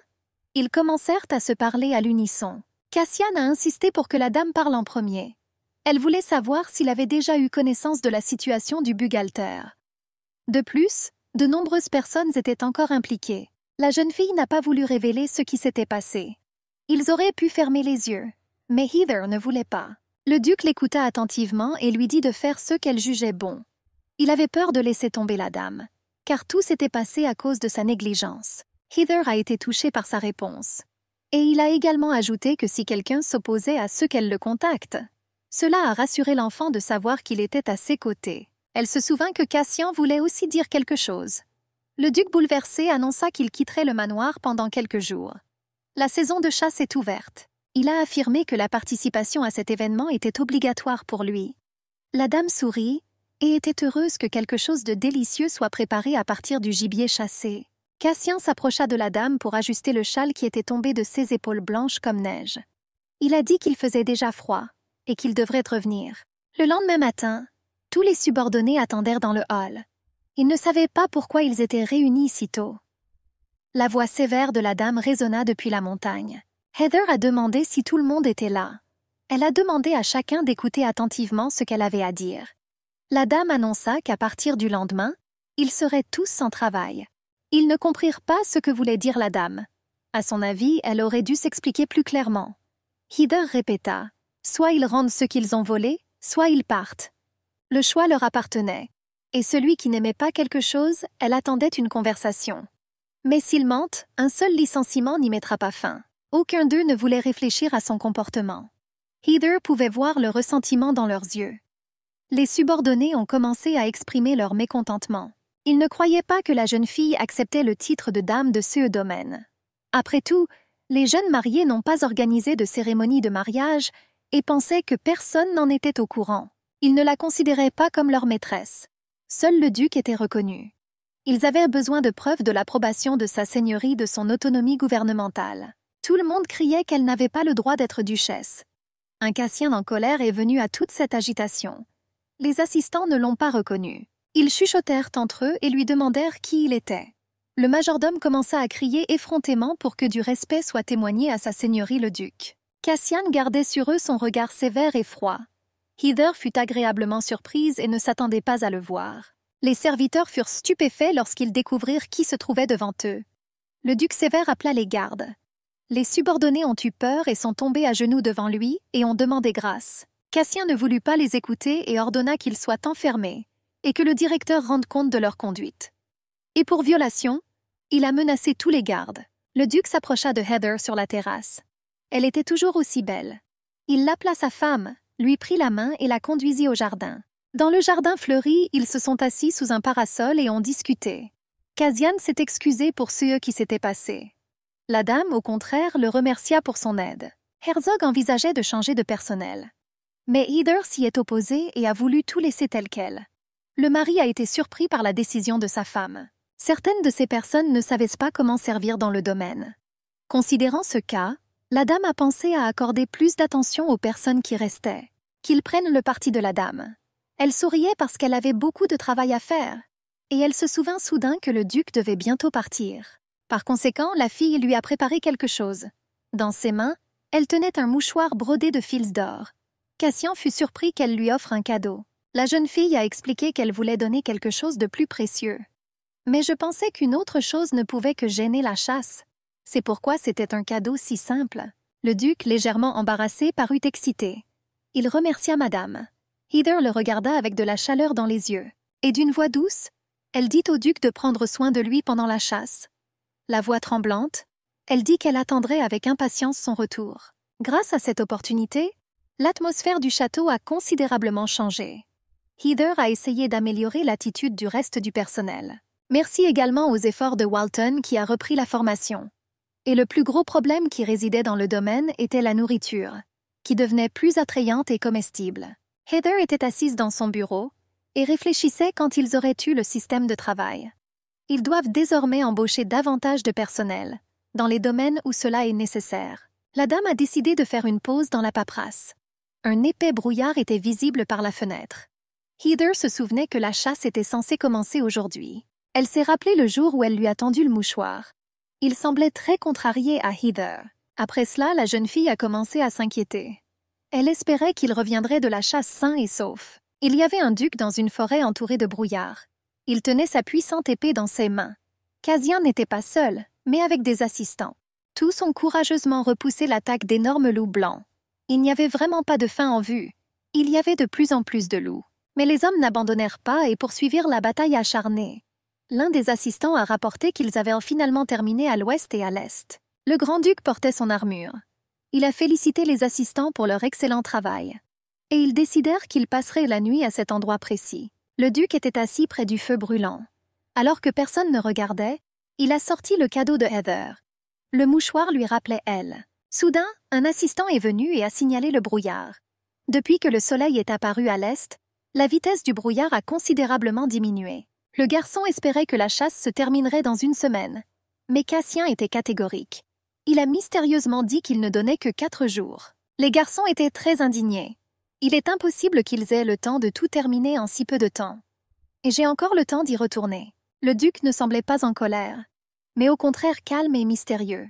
ils commencèrent à se parler à l'unisson. Cassian a insisté pour que la dame parle en premier. Elle voulait savoir s'il avait déjà eu connaissance de la situation du bugalter. De plus, de nombreuses personnes étaient encore impliquées. La jeune fille n'a pas voulu révéler ce qui s'était passé. Ils auraient pu fermer les yeux, mais Heather ne voulait pas. Le duc l'écouta attentivement et lui dit de faire ce qu'elle jugeait bon. Il avait peur de laisser tomber la dame, car tout s'était passé à cause de sa négligence. Heather a été touchée par sa réponse. Et il a également ajouté que si quelqu'un s'opposait à ce qu'elle le contacte, cela a rassuré l'enfant de savoir qu'il était à ses côtés. Elle se souvint que Cassian voulait aussi dire quelque chose. Le duc bouleversé annonça qu'il quitterait le manoir pendant quelques jours. La saison de chasse est ouverte. Il a affirmé que la participation à cet événement était obligatoire pour lui. La dame sourit et était heureuse que quelque chose de délicieux soit préparé à partir du gibier chassé. Cassian s'approcha de la dame pour ajuster le châle qui était tombé de ses épaules blanches comme neige. Il a dit qu'il faisait déjà froid et qu'il devrait revenir. Le lendemain matin, tous les subordonnés attendirent dans le hall. Ils ne savaient pas pourquoi ils étaient réunis si tôt. La voix sévère de la dame résonna depuis la montagne. Heather a demandé si tout le monde était là. Elle a demandé à chacun d'écouter attentivement ce qu'elle avait à dire. La dame annonça qu'à partir du lendemain, ils seraient tous sans travail. Ils ne comprirent pas ce que voulait dire la dame. À son avis, elle aurait dû s'expliquer plus clairement. Heather répéta « Soit ils rendent ce qu'ils ont volé, soit ils partent. » Le choix leur appartenait. Et celui qui n'aimait pas quelque chose, elle attendait une conversation. Mais s'ils mentent, un seul licenciement n'y mettra pas fin. Aucun d'eux ne voulait réfléchir à son comportement. Heather pouvait voir le ressentiment dans leurs yeux. Les subordonnés ont commencé à exprimer leur mécontentement. Ils ne croyaient pas que la jeune fille acceptait le titre de dame de ce domaine. Après tout, les jeunes mariés n'ont pas organisé de cérémonie de mariage et pensaient que personne n'en était au courant. Ils ne la considéraient pas comme leur maîtresse. Seul le duc était reconnu. Ils avaient besoin de preuves de l'approbation de sa seigneurie de son autonomie gouvernementale. Tout le monde criait qu'elle n'avait pas le droit d'être duchesse. Un Cassien en colère est venu à toute cette agitation. Les assistants ne l'ont pas reconnu. Ils chuchotèrent entre eux et lui demandèrent qui il était. Le majordome commença à crier effrontément pour que du respect soit témoigné à sa seigneurie le duc. Cassian gardait sur eux son regard sévère et froid. Heather fut agréablement surprise et ne s'attendait pas à le voir. Les serviteurs furent stupéfaits lorsqu'ils découvrirent qui se trouvait devant eux. Le duc sévère appela les gardes. Les subordonnés ont eu peur et sont tombés à genoux devant lui et ont demandé grâce. Cassien ne voulut pas les écouter et ordonna qu'ils soient enfermés et que le directeur rende compte de leur conduite. Et pour violation, il a menacé tous les gardes. Le duc s'approcha de Heather sur la terrasse. Elle était toujours aussi belle. Il l'appela sa femme, lui prit la main et la conduisit au jardin. Dans le jardin fleuri, ils se sont assis sous un parasol et ont discuté. Cassian s'est excusé pour ce qui s'était passé. La dame, au contraire, le remercia pour son aide. Herzog envisageait de changer de personnel. Mais Heather s'y est opposée et a voulu tout laisser tel quel. Le mari a été surpris par la décision de sa femme. Certaines de ces personnes ne savaient pas comment servir dans le domaine. Considérant ce cas, la dame a pensé à accorder plus d'attention aux personnes qui restaient, qu'ils prennent le parti de la dame. Elle souriait parce qu'elle avait beaucoup de travail à faire, et elle se souvint soudain que le duc devait bientôt partir. Par conséquent, la fille lui a préparé quelque chose. Dans ses mains, elle tenait un mouchoir brodé de fils d'or. Cassian fut surpris qu'elle lui offre un cadeau. La jeune fille a expliqué qu'elle voulait donner quelque chose de plus précieux. Mais je pensais qu'une autre chose ne pouvait que gêner la chasse. C'est pourquoi c'était un cadeau si simple. Le duc, légèrement embarrassé, parut excité. Il remercia madame. Heather le regarda avec de la chaleur dans les yeux. Et d'une voix douce, elle dit au duc de prendre soin de lui pendant la chasse. La voix tremblante, elle dit qu'elle attendrait avec impatience son retour. Grâce à cette opportunité, l'atmosphère du château a considérablement changé. Heather a essayé d'améliorer l'attitude du reste du personnel. Merci également aux efforts de Walton qui a repris la formation. Et le plus gros problème qui résidait dans le domaine était la nourriture, qui devenait plus attrayante et comestible. Heather était assise dans son bureau et réfléchissait quand ils auraient eu le système de travail. Ils doivent désormais embaucher davantage de personnel, dans les domaines où cela est nécessaire. La dame a décidé de faire une pause dans la paperasse. Un épais brouillard était visible par la fenêtre. Heather se souvenait que la chasse était censée commencer aujourd'hui. Elle s'est rappelé le jour où elle lui a tendu le mouchoir. Il semblait très contrarié à Heather. Après cela, la jeune fille a commencé à s'inquiéter. Elle espérait qu'il reviendrait de la chasse sain et sauf. Il y avait un duc dans une forêt entourée de brouillard. Il tenait sa puissante épée dans ses mains. Cassian n'était pas seul, mais avec des assistants. Tous ont courageusement repoussé l'attaque d'énormes loups blancs. Il n'y avait vraiment pas de fin en vue. Il y avait de plus en plus de loups. Mais les hommes n'abandonnèrent pas et poursuivirent la bataille acharnée. L'un des assistants a rapporté qu'ils avaient finalement terminé à l'ouest et à l'est. Le grand-duc portait son armure. Il a félicité les assistants pour leur excellent travail. Et ils décidèrent qu'ils passeraient la nuit à cet endroit précis. Le duc était assis près du feu brûlant. Alors que personne ne regardait, il a sorti le cadeau de Heather. Le mouchoir lui rappelait elle. Soudain, un assistant est venu et a signalé le brouillard. Depuis que le soleil est apparu à l'est, la vitesse du brouillard a considérablement diminué. Le garçon espérait que la chasse se terminerait dans une semaine. Mais Cassian était catégorique. Il a mystérieusement dit qu'il ne donnait que 4 jours. Les garçons étaient très indignés. Il est impossible qu'ils aient le temps de tout terminer en si peu de temps. Et j'ai encore le temps d'y retourner. Le duc ne semblait pas en colère, mais au contraire calme et mystérieux.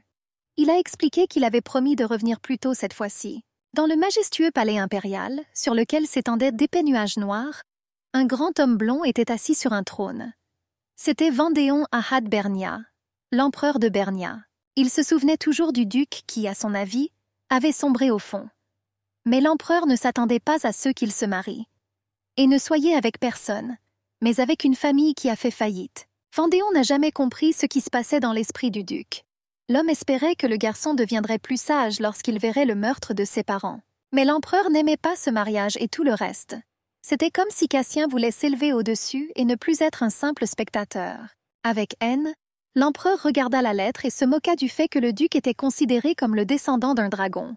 Il a expliqué qu'il avait promis de revenir plus tôt cette fois-ci. Dans le majestueux palais impérial, sur lequel s'étendaient d'épais nuages noirs, un grand homme blond était assis sur un trône. C'était Vendéon Ahad Bernia, l'empereur de Bernia. Il se souvenait toujours du duc qui, à son avis, avait sombré au fond. Mais l'empereur ne s'attendait pas à ce qu'il se marie. Et ne soyait avec personne, mais avec une famille qui a fait faillite. Vendéon n'a jamais compris ce qui se passait dans l'esprit du duc. L'homme espérait que le garçon deviendrait plus sage lorsqu'il verrait le meurtre de ses parents. Mais l'empereur n'aimait pas ce mariage et tout le reste. C'était comme si Cassian voulait s'élever au-dessus et ne plus être un simple spectateur. Avec haine, l'empereur regarda la lettre et se moqua du fait que le duc était considéré comme le descendant d'un dragon.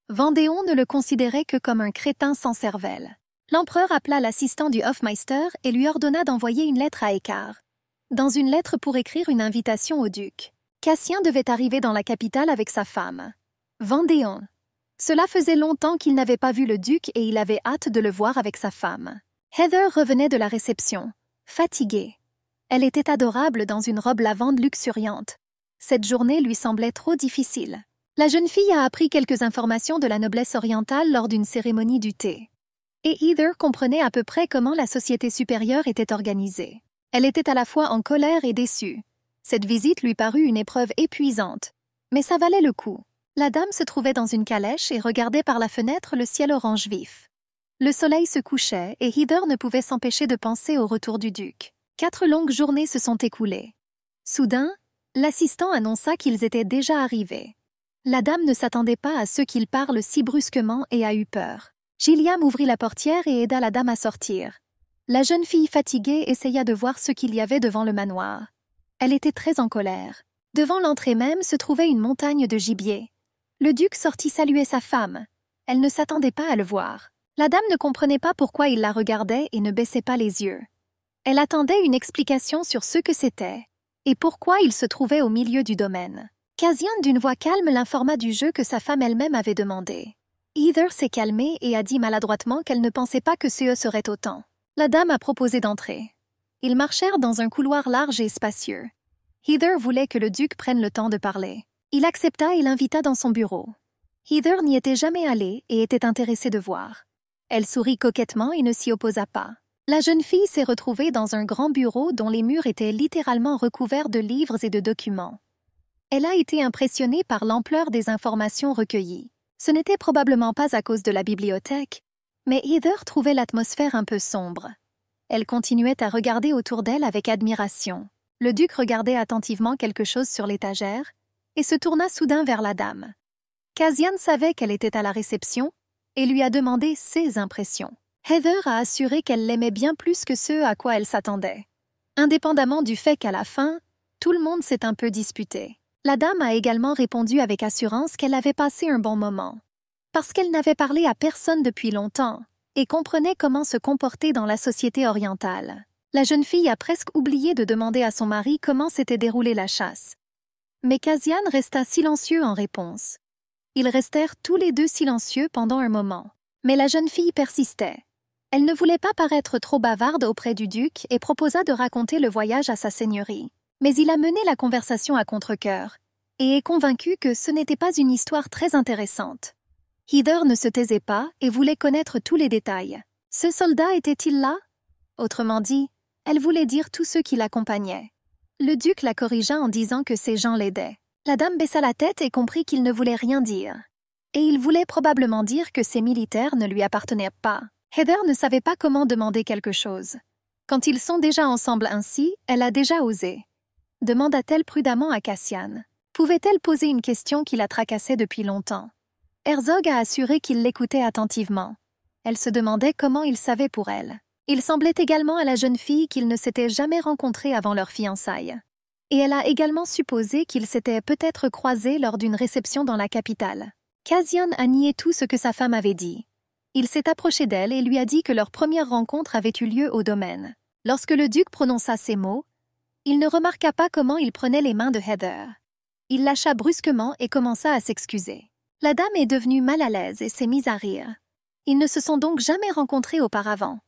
Vendéon ne le considérait que comme un crétin sans cervelle. L'empereur appela l'assistant du Hofmeister et lui ordonna d'envoyer une lettre à Écart. Dans une lettre pour écrire une invitation au duc. Cassian devait arriver dans la capitale avec sa femme. Vendéon. Cela faisait longtemps qu'il n'avait pas vu le duc et il avait hâte de le voir avec sa femme. Heather revenait de la réception, fatiguée. Elle était adorable dans une robe lavande luxuriante. Cette journée lui semblait trop difficile. La jeune fille a appris quelques informations de la noblesse orientale lors d'une cérémonie du thé. Et Heather comprenait à peu près comment la société supérieure était organisée. Elle était à la fois en colère et déçue. Cette visite lui parut une épreuve épuisante, mais ça valait le coup. La dame se trouvait dans une calèche et regardait par la fenêtre le ciel orange vif. Le soleil se couchait et Heather ne pouvait s'empêcher de penser au retour du duc. 4 longues journées se sont écoulées. Soudain, l'assistant annonça qu'ils étaient déjà arrivés. La dame ne s'attendait pas à ce qu'il parle si brusquement et a eu peur. Gilliam ouvrit la portière et aida la dame à sortir. La jeune fille fatiguée essaya de voir ce qu'il y avait devant le manoir. Elle était très en colère. Devant l'entrée même se trouvait une montagne de gibier. Le duc sortit saluer sa femme. Elle ne s'attendait pas à le voir. La dame ne comprenait pas pourquoi il la regardait et ne baissait pas les yeux. Elle attendait une explication sur ce que c'était et pourquoi il se trouvait au milieu du domaine. Cassian, d'une voix calme, l'informa du jeu que sa femme elle-même avait demandé. Heather s'est calmée et a dit maladroitement qu'elle ne pensait pas que CE serait autant. La dame a proposé d'entrer. Ils marchèrent dans un couloir large et spacieux. Heather voulait que le duc prenne le temps de parler. Il accepta et l'invita dans son bureau. Heather n'y était jamais allée et était intéressée de voir. Elle sourit coquettement et ne s'y opposa pas. La jeune fille s'est retrouvée dans un grand bureau dont les murs étaient littéralement recouverts de livres et de documents. Elle a été impressionnée par l'ampleur des informations recueillies. Ce n'était probablement pas à cause de la bibliothèque, mais Heather trouvait l'atmosphère un peu sombre. Elle continuait à regarder autour d'elle avec admiration. Le duc regardait attentivement quelque chose sur l'étagère et se tourna soudain vers la dame. Cassian savait qu'elle était à la réception et lui a demandé ses impressions. Heather a assuré qu'elle l'aimait bien plus que ce à quoi elle s'attendait. Indépendamment du fait qu'à la fin, tout le monde s'est un peu disputé. La dame a également répondu avec assurance qu'elle avait passé un bon moment. Parce qu'elle n'avait parlé à personne depuis longtemps et comprenait comment se comporter dans la société orientale. La jeune fille a presque oublié de demander à son mari comment s'était déroulée la chasse. Mais Cassian resta silencieux en réponse. Ils restèrent tous les deux silencieux pendant un moment. Mais la jeune fille persistait. Elle ne voulait pas paraître trop bavarde auprès du duc et proposa de raconter le voyage à sa seigneurie. Mais il a mené la conversation à contre-cœur et est convaincu que ce n'était pas une histoire très intéressante. Heather ne se taisait pas et voulait connaître tous les détails. Ce soldat était-il là? Autrement dit, elle voulait dire tous ceux qui l'accompagnaient. Le duc la corrigea en disant que ces gens l'aidaient. La dame baissa la tête et comprit qu'il ne voulait rien dire. Et il voulait probablement dire que ces militaires ne lui appartenaient pas. Heather ne savait pas comment demander quelque chose. Quand ils sont déjà ensemble ainsi, elle a déjà osé. Demanda-t-elle prudemment à Cassian. Pouvait-elle poser une question qui la tracassait depuis longtemps? Herzog a assuré qu'il l'écoutait attentivement. Elle se demandait comment il savait pour elle. Il semblait également à la jeune fille qu'ils ne s'étaient jamais rencontrés avant leur fiançailles. Et elle a également supposé qu'ils s'étaient peut-être croisés lors d'une réception dans la capitale. Cassian a nié tout ce que sa femme avait dit. Il s'est approché d'elle et lui a dit que leur première rencontre avait eu lieu au domaine. Lorsque le duc prononça ces mots, il ne remarqua pas comment il prenait les mains de Heather. Il lâcha brusquement et commença à s'excuser. La dame est devenue mal à l'aise et s'est mise à rire. Ils ne se sont donc jamais rencontrés auparavant.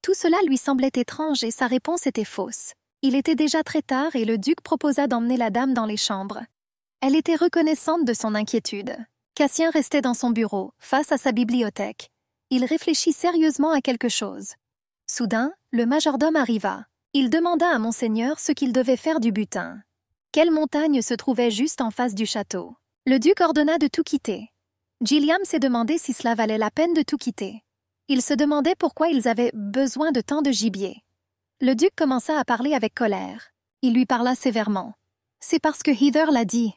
Tout cela lui semblait étrange et sa réponse était fausse. Il était déjà très tard et le duc proposa d'emmener la dame dans les chambres. Elle était reconnaissante de son inquiétude. Cassian restait dans son bureau, face à sa bibliothèque. Il réfléchit sérieusement à quelque chose. Soudain, le majordome arriva. Il demanda à Monseigneur ce qu'il devait faire du butin. Quelle montagne se trouvait juste en face du château? Le duc ordonna de tout quitter. Gilliam s'est demandé si cela valait la peine de tout quitter. Il se demandait pourquoi ils avaient besoin de tant de gibier. Le duc commença à parler avec colère. Il lui parla sévèrement. C'est parce que Heather l'a dit.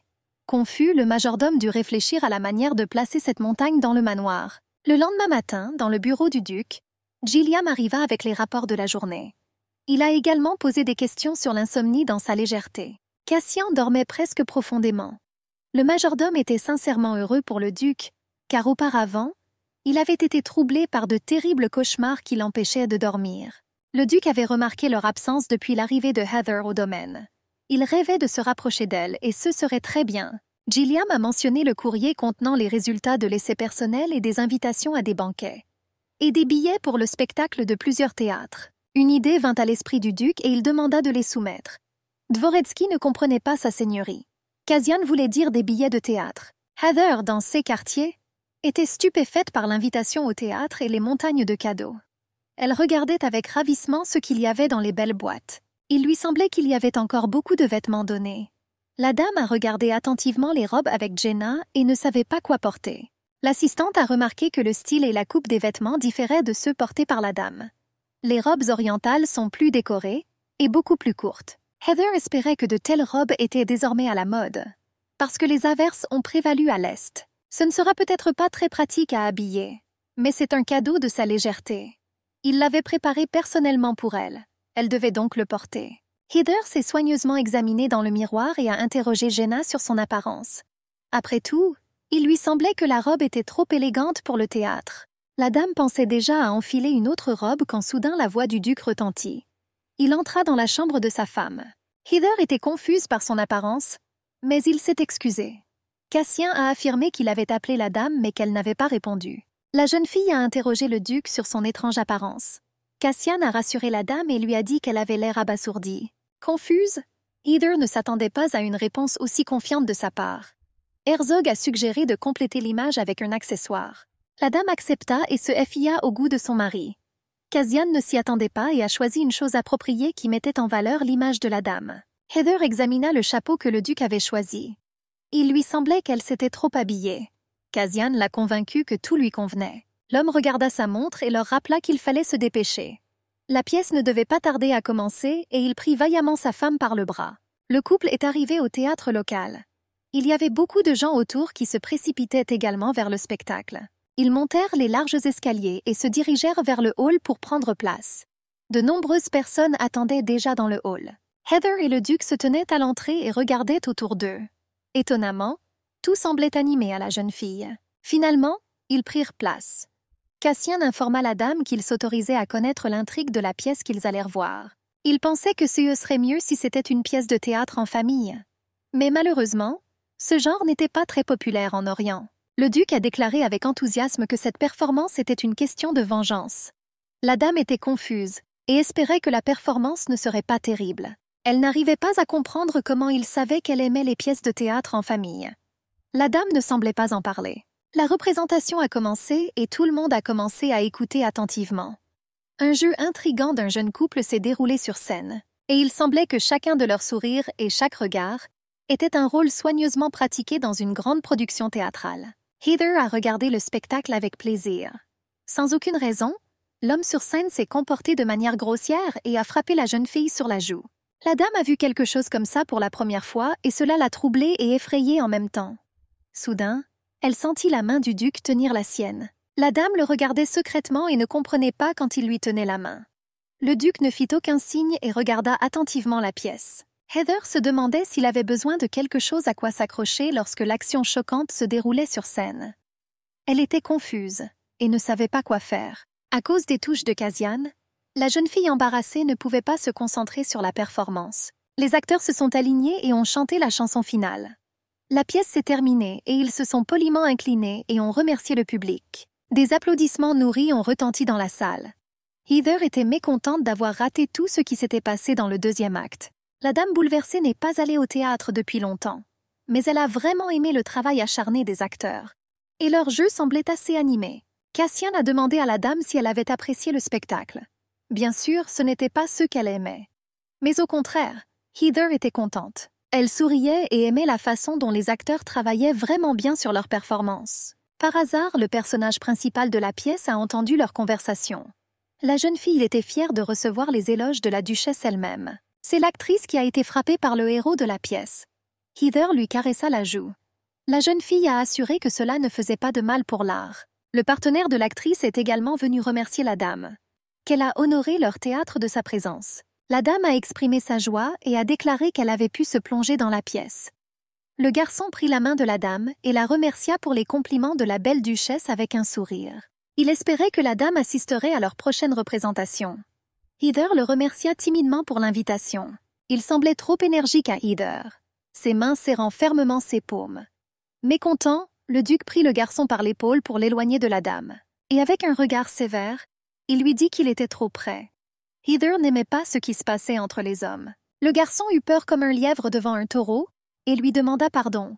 Confus, le majordome dut réfléchir à la manière de placer cette montagne dans le manoir. Le lendemain matin, dans le bureau du duc, Gilliam arriva avec les rapports de la journée. Il a également posé des questions sur l'insomnie dans sa légèreté. Cassian dormait presque profondément. Le majordome était sincèrement heureux pour le duc, car auparavant, il avait été troublé par de terribles cauchemars qui l'empêchaient de dormir. Le duc avait remarqué leur absence depuis l'arrivée de Heather au domaine. Il rêvait de se rapprocher d'elle, et ce serait très bien. Gilliam a mentionné le courrier contenant les résultats de l'essai personnel et des invitations à des banquets. Et des billets pour le spectacle de plusieurs théâtres. Une idée vint à l'esprit du duc et il demanda de les soumettre. Dvoretsky ne comprenait pas sa seigneurie. Cassian voulait dire des billets de théâtre. Heather, dans ses quartiers, était stupéfaite par l'invitation au théâtre et les montagnes de cadeaux. Elle regardait avec ravissement ce qu'il y avait dans les belles boîtes. Il lui semblait qu'il y avait encore beaucoup de vêtements donnés. La dame a regardé attentivement les robes avec Jenna et ne savait pas quoi porter. L'assistante a remarqué que le style et la coupe des vêtements différaient de ceux portés par la dame. Les robes orientales sont plus décorées et beaucoup plus courtes. Heather espérait que de telles robes étaient désormais à la mode. parce que les averses ont prévalu à l'est. Ce ne sera peut-être pas très pratique à habiller, mais c'est un cadeau de sa légèreté. Il l'avait préparé personnellement pour elle. Elle devait donc le porter. Heather s'est soigneusement examinée dans le miroir et a interrogé Jenna sur son apparence. Après tout, il lui semblait que la robe était trop élégante pour le théâtre. La dame pensait déjà à enfiler une autre robe quand soudain la voix du duc retentit. Il entra dans la chambre de sa femme. Heather était confuse par son apparence, mais il s'est excusé. Cassien a affirmé qu'il avait appelé la dame mais qu'elle n'avait pas répondu. La jeune fille a interrogé le duc sur son étrange apparence. Cassian a rassuré la dame et lui a dit qu'elle avait l'air abasourdie. Confuse, Heather ne s'attendait pas à une réponse aussi confiante de sa part. Herzog a suggéré de compléter l'image avec un accessoire. La dame accepta et se fia au goût de son mari. Cassian ne s'y attendait pas et a choisi une chose appropriée qui mettait en valeur l'image de la dame. Heather examina le chapeau que le duc avait choisi. Il lui semblait qu'elle s'était trop habillée. Cassian l'a convaincue que tout lui convenait. L'homme regarda sa montre et leur rappela qu'il fallait se dépêcher. La pièce ne devait pas tarder à commencer et il prit vaillamment sa femme par le bras. Le couple est arrivé au théâtre local. Il y avait beaucoup de gens autour qui se précipitaient également vers le spectacle. Ils montèrent les larges escaliers et se dirigèrent vers le hall pour prendre place. De nombreuses personnes attendaient déjà dans le hall. Heather et le duc se tenaient à l'entrée et regardaient autour d'eux. Étonnamment, tout semblait animé à la jeune fille. Finalement, ils prirent place. Cassien informa la dame qu'il s'autorisait à connaître l'intrigue de la pièce qu'ils allèrent voir. Il pensait que ce serait mieux si c'était une pièce de théâtre en famille. Mais malheureusement, ce genre n'était pas très populaire en Orient. Le duc a déclaré avec enthousiasme que cette performance était une question de vengeance. La dame était confuse et espérait que la performance ne serait pas terrible. Elle n'arrivait pas à comprendre comment il savait qu'elle aimait les pièces de théâtre en famille. La dame ne semblait pas en parler. La représentation a commencé et tout le monde a commencé à écouter attentivement. Un jeu intrigant d'un jeune couple s'est déroulé sur scène, et il semblait que chacun de leurs sourires et chaque regard était un rôle soigneusement pratiqué dans une grande production théâtrale. Heather a regardé le spectacle avec plaisir. Sans aucune raison, l'homme sur scène s'est comporté de manière grossière et a frappé la jeune fille sur la joue. La dame a vu quelque chose comme ça pour la première fois et cela l'a troublée et effrayée en même temps. Soudain, elle sentit la main du duc tenir la sienne. La dame le regardait secrètement et ne comprenait pas quand il lui tenait la main. Le duc ne fit aucun signe et regarda attentivement la pièce. Heather se demandait s'il avait besoin de quelque chose à quoi s'accrocher lorsque l'action choquante se déroulait sur scène. Elle était confuse et ne savait pas quoi faire. À cause des touches de Cassian, la jeune fille embarrassée ne pouvait pas se concentrer sur la performance. Les acteurs se sont alignés et ont chanté la chanson finale. La pièce s'est terminée et ils se sont poliment inclinés et ont remercié le public. Des applaudissements nourris ont retenti dans la salle. Heather était mécontente d'avoir raté tout ce qui s'était passé dans le deuxième acte. La dame bouleversée n'est pas allée au théâtre depuis longtemps, mais elle a vraiment aimé le travail acharné des acteurs. Et leur jeu semblait assez animé. Cassian a demandé à la dame si elle avait apprécié le spectacle. Bien sûr, ce n'était pas ce qu'elle aimait. Mais au contraire, Heather était contente. Elle souriait et aimait la façon dont les acteurs travaillaient vraiment bien sur leur performance. Par hasard, le personnage principal de la pièce a entendu leur conversation. La jeune fille était fière de recevoir les éloges de la duchesse elle-même. C'est l'actrice qui a été frappée par le héros de la pièce. Heather lui caressa la joue. La jeune fille a assuré que cela ne faisait pas de mal pour l'art. Le partenaire de l'actrice est également venu remercier la dame, qu'elle a honoré leur théâtre de sa présence. La dame a exprimé sa joie et a déclaré qu'elle avait pu se plonger dans la pièce. Le garçon prit la main de la dame et la remercia pour les compliments de la belle duchesse avec un sourire. Il espérait que la dame assisterait à leur prochaine représentation. Heather le remercia timidement pour l'invitation. Il semblait trop énergique à Heather, ses mains serrant fermement ses paumes. Mécontent, le duc prit le garçon par l'épaule pour l'éloigner de la dame. Et avec un regard sévère, il lui dit qu'il était trop près. Heather n'aimait pas ce qui se passait entre les hommes. Le garçon eut peur comme un lièvre devant un taureau et lui demanda pardon,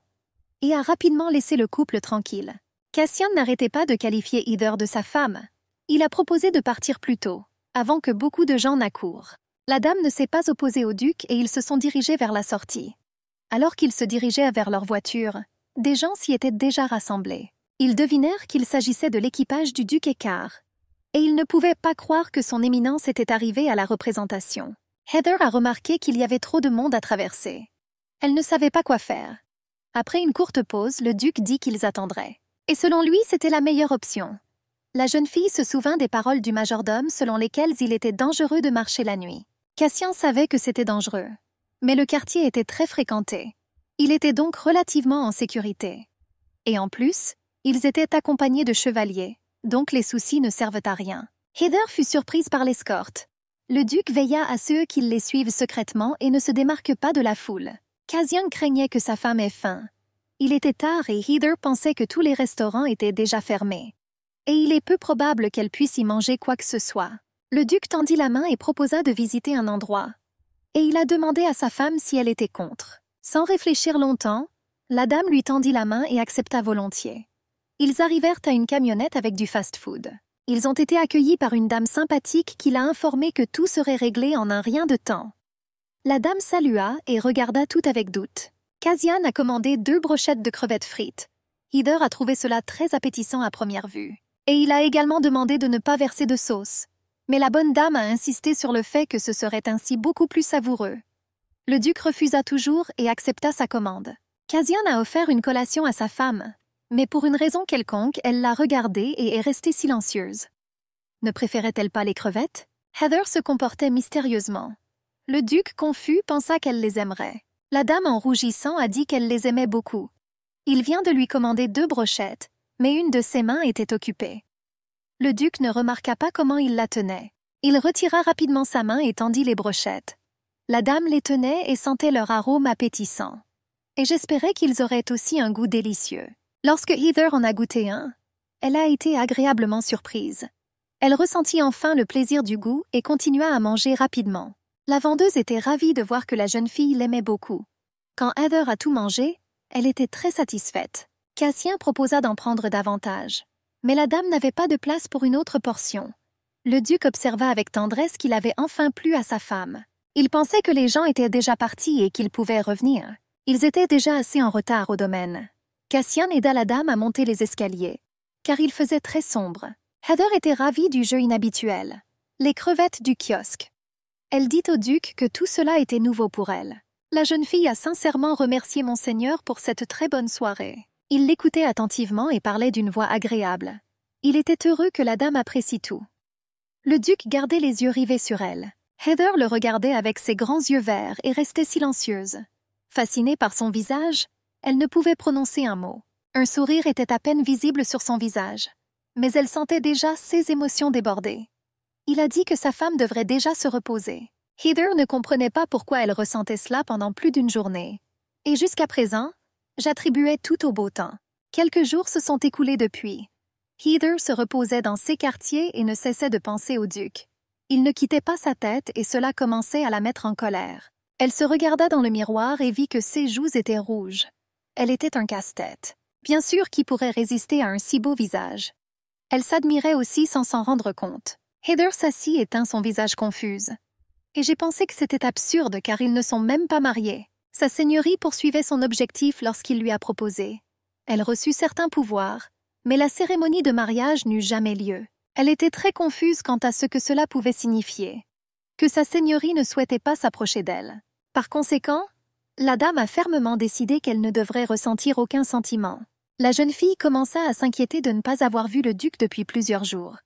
et a rapidement laissé le couple tranquille. Cassian n'arrêtait pas de qualifier Heather de sa femme. Il a proposé de partir plus tôt, avant que beaucoup de gens n'accourent. La dame ne s'est pas opposée au duc et ils se sont dirigés vers la sortie. Alors qu'ils se dirigeaient vers leur voiture, des gens s'y étaient déjà rassemblés. Ils devinèrent qu'il s'agissait de l'équipage du duc Écart, et ils ne pouvaient pas croire que son éminence était arrivée à la représentation. Heather a remarqué qu'il y avait trop de monde à traverser. Elle ne savait pas quoi faire. Après une courte pause, le duc dit qu'ils attendraient. Et selon lui, c'était la meilleure option. La jeune fille se souvint des paroles du majordome selon lesquelles il était dangereux de marcher la nuit. Cassian savait que c'était dangereux. Mais le quartier était très fréquenté. Il était donc relativement en sécurité. Et en plus, ils étaient accompagnés de chevaliers, donc les soucis ne servent à rien. Heather fut surprise par l'escorte. Le duc veilla à ceux qui les suivent secrètement et ne se démarquent pas de la foule. Cassian craignait que sa femme ait faim. Il était tard et Heather pensait que tous les restaurants étaient déjà fermés. Et il est peu probable qu'elle puisse y manger quoi que ce soit. Le duc tendit la main et proposa de visiter un endroit. Et il a demandé à sa femme si elle était contre. Sans réfléchir longtemps, la dame lui tendit la main et accepta volontiers. Ils arrivèrent à une camionnette avec du fast-food. Ils ont été accueillis par une dame sympathique qui l'a informé que tout serait réglé en un rien de temps. La dame salua et regarda tout avec doute. Cassian a commandé 2 brochettes de crevettes frites. Heather a trouvé cela très appétissant à première vue. Et il a également demandé de ne pas verser de sauce. Mais la bonne dame a insisté sur le fait que ce serait ainsi beaucoup plus savoureux. Le duc refusa toujours et accepta sa commande. Cassian a offert une collation à sa femme, mais pour une raison quelconque, elle l'a regardée et est restée silencieuse. Ne préférait-elle pas les crevettes? Heather se comportait mystérieusement. Le duc, confus, pensa qu'elle les aimerait. La dame, en rougissant, a dit qu'elle les aimait beaucoup. Il vient de lui commander 2 brochettes, mais une de ses mains était occupée. Le duc ne remarqua pas comment il la tenait. Il retira rapidement sa main et tendit les brochettes. La dame les tenait et sentait leur arôme appétissant. Et j'espérais qu'ils auraient aussi un goût délicieux. Lorsque Heather en a goûté un, elle a été agréablement surprise. Elle ressentit enfin le plaisir du goût et continua à manger rapidement. La vendeuse était ravie de voir que la jeune fille l'aimait beaucoup. Quand Heather a tout mangé, elle était très satisfaite. Cassian proposa d'en prendre davantage. Mais la dame n'avait pas de place pour une autre portion. Le duc observa avec tendresse qu'il avait enfin plu à sa femme. Il pensait que les gens étaient déjà partis et qu'ils pouvaient revenir. Ils étaient déjà assez en retard au domaine. Cassian aida la dame à monter les escaliers, car il faisait très sombre. Heather était ravie du jeu inhabituel, les crevettes du kiosque. Elle dit au duc que tout cela était nouveau pour elle. La jeune fille a sincèrement remercié Monseigneur pour cette très bonne soirée. Il l'écoutait attentivement et parlait d'une voix agréable. Il était heureux que la dame apprécie tout. Le duc gardait les yeux rivés sur elle. Heather le regardait avec ses grands yeux verts et restait silencieuse. Fascinée par son visage, elle ne pouvait prononcer un mot. Un sourire était à peine visible sur son visage, mais elle sentait déjà ses émotions déborder. Il a dit que sa femme devrait déjà se reposer. Heather ne comprenait pas pourquoi elle ressentait cela pendant plus d'une journée. Et jusqu'à présent, j'attribuais tout au beau temps. Quelques jours se sont écoulés depuis. Heather se reposait dans ses quartiers et ne cessait de penser au duc. Il ne quittait pas sa tête et cela commençait à la mettre en colère. Elle se regarda dans le miroir et vit que ses joues étaient rouges. Elle était un casse-tête. Bien sûr, qui pourrait résister à un si beau visage? Elle s'admirait aussi sans s'en rendre compte. Heather s'assit et tint son visage confuse. Et j'ai pensé que c'était absurde car ils ne sont même pas mariés. Sa seigneurie poursuivait son objectif lorsqu'il lui a proposé. Elle reçut certains pouvoirs, mais la cérémonie de mariage n'eut jamais lieu. Elle était très confuse quant à ce que cela pouvait signifier. Que sa seigneurie ne souhaitait pas s'approcher d'elle. Par conséquent, la dame a fermement décidé qu'elle ne devrait ressentir aucun sentiment. La jeune fille commença à s'inquiéter de ne pas avoir vu le duc depuis plusieurs jours.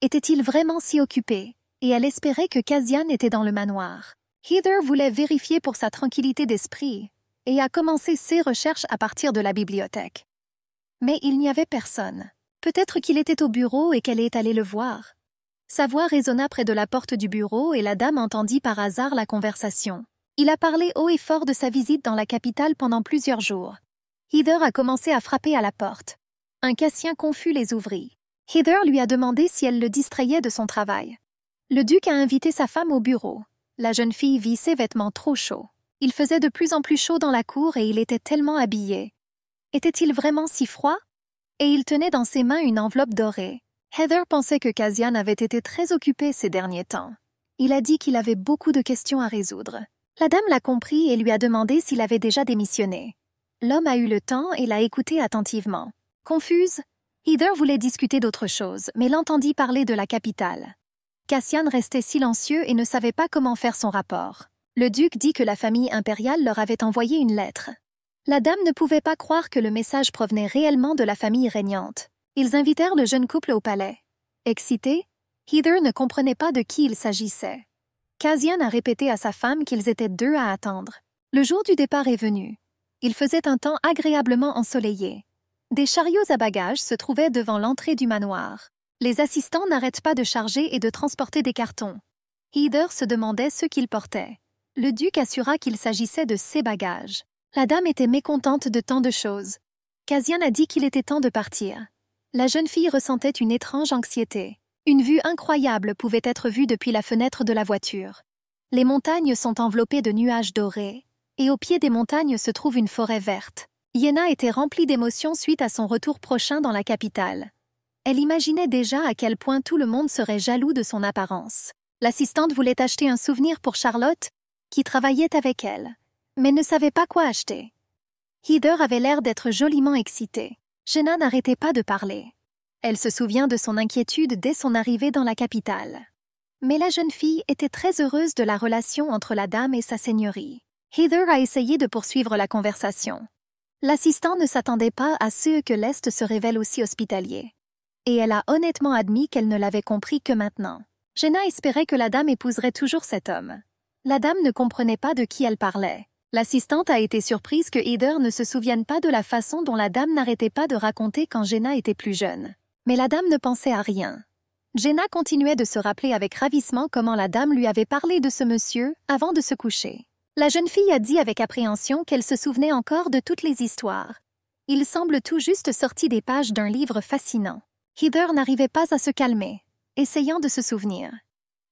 Était-il vraiment si occupé? Et elle espérait que Cassian était dans le manoir. Heather voulait vérifier pour sa tranquillité d'esprit et a commencé ses recherches à partir de la bibliothèque. Mais il n'y avait personne. Peut-être qu'il était au bureau et qu'elle est allée le voir. Sa voix résonna près de la porte du bureau et la dame entendit par hasard la conversation. Il a parlé haut et fort de sa visite dans la capitale pendant plusieurs jours. Heather a commencé à frapper à la porte. Un Cassian confus les ouvrit. Heather lui a demandé si elle le distrayait de son travail. Le duc a invité sa femme au bureau. La jeune fille vit ses vêtements trop chauds. Il faisait de plus en plus chaud dans la cour et il était tellement habillé. Était-il vraiment si froid? Et il tenait dans ses mains une enveloppe dorée. Heather pensait que Cassian avait été très occupé ces derniers temps. Il a dit qu'il avait beaucoup de questions à résoudre. La dame l'a compris et lui a demandé s'il avait déjà démissionné. L'homme a eu le temps et l'a écouté attentivement. Confuse, Heather voulait discuter d'autre chose, mais l'entendit parler de la capitale. Cassian restait silencieux et ne savait pas comment faire son rapport. Le duc dit que la famille impériale leur avait envoyé une lettre. La dame ne pouvait pas croire que le message provenait réellement de la famille régnante. Ils invitèrent le jeune couple au palais. Excité, Heather ne comprenait pas de qui il s'agissait. Cassian a répété à sa femme qu'ils étaient deux à attendre. Le jour du départ est venu. Il faisait un temps agréablement ensoleillé. Des chariots à bagages se trouvaient devant l'entrée du manoir. Les assistants n'arrêtent pas de charger et de transporter des cartons. Heather se demandait ce qu'ils portaient. Le duc assura qu'il s'agissait de ses bagages. La dame était mécontente de tant de choses. Cassian a dit qu'il était temps de partir. La jeune fille ressentait une étrange anxiété. Une vue incroyable pouvait être vue depuis la fenêtre de la voiture. Les montagnes sont enveloppées de nuages dorés, et au pied des montagnes se trouve une forêt verte. Yenna était remplie d'émotions suite à son retour prochain dans la capitale. Elle imaginait déjà à quel point tout le monde serait jaloux de son apparence. L'assistante voulait acheter un souvenir pour Charlotte, qui travaillait avec elle, mais ne savait pas quoi acheter. Heather avait l'air d'être joliment excitée. Jenna n'arrêtait pas de parler. Elle se souvient de son inquiétude dès son arrivée dans la capitale. Mais la jeune fille était très heureuse de la relation entre la dame et sa seigneurie. Heather a essayé de poursuivre la conversation. L'assistant ne s'attendait pas à ce que l'Est se révèle aussi hospitalier. Et elle a honnêtement admis qu'elle ne l'avait compris que maintenant. Jenna espérait que la dame épouserait toujours cet homme. La dame ne comprenait pas de qui elle parlait. L'assistante a été surprise que Heather ne se souvienne pas de la façon dont la dame n'arrêtait pas de raconter quand Jenna était plus jeune. Mais la dame ne pensait à rien. Jenna continuait de se rappeler avec ravissement comment la dame lui avait parlé de ce monsieur avant de se coucher. La jeune fille a dit avec appréhension qu'elle se souvenait encore de toutes les histoires. Il semble tout juste sorti des pages d'un livre fascinant. Heather n'arrivait pas à se calmer, essayant de se souvenir.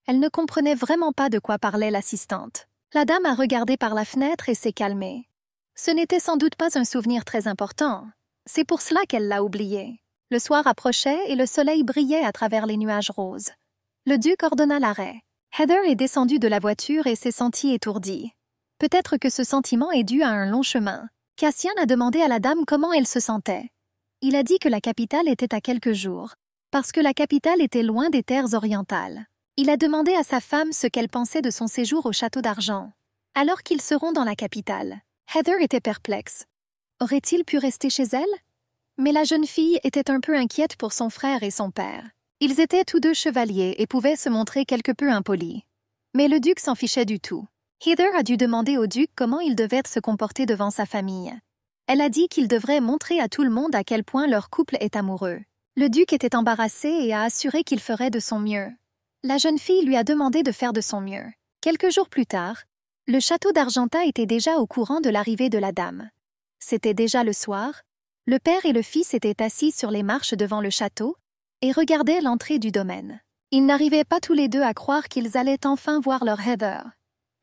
Elle ne comprenait vraiment pas de quoi parlait l'assistante. La dame a regardé par la fenêtre et s'est calmée. Ce n'était sans doute pas un souvenir très important. C'est pour cela qu'elle l'a oublié. Le soir approchait et le soleil brillait à travers les nuages roses. Le duc ordonna l'arrêt. Heather est descendue de la voiture et s'est sentie étourdie. Peut-être que ce sentiment est dû à un long chemin. Cassian a demandé à la dame comment elle se sentait. Il a dit que la capitale était à quelques jours, parce que la capitale était loin des terres orientales. Il a demandé à sa femme ce qu'elle pensait de son séjour au château d'argent. Alors qu'ils seront dans la capitale, Heather était perplexe. Aurait-il pu rester chez elle? Mais la jeune fille était un peu inquiète pour son frère et son père. Ils étaient tous deux chevaliers et pouvaient se montrer quelque peu impolis. Mais le duc s'en fichait du tout. Heather a dû demander au duc comment il devait se comporter devant sa famille. Elle a dit qu'il devrait montrer à tout le monde à quel point leur couple est amoureux. Le duc était embarrassé et a assuré qu'il ferait de son mieux. La jeune fille lui a demandé de faire de son mieux. Quelques jours plus tard, le château d'Argenta était déjà au courant de l'arrivée de la dame. C'était déjà le soir. Le père et le fils étaient assis sur les marches devant le château et regardaient l'entrée du domaine. Ils n'arrivaient pas tous les deux à croire qu'ils allaient enfin voir leur Heather.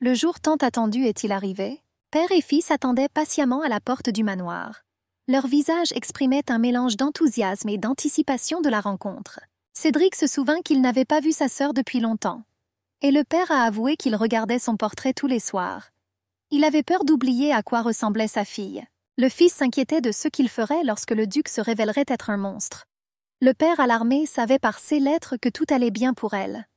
Le jour tant attendu est-il arrivé? Père et fils attendaient patiemment à la porte du manoir. Leurs visages exprimaient un mélange d'enthousiasme et d'anticipation de la rencontre. Cédric se souvint qu'il n'avait pas vu sa sœur depuis longtemps. Et le père a avoué qu'il regardait son portrait tous les soirs. Il avait peur d'oublier à quoi ressemblait sa fille. Le fils s'inquiétait de ce qu'il ferait lorsque le duc se révélerait être un monstre. Le père alarmé savait par ses lettres que tout allait bien pour elle.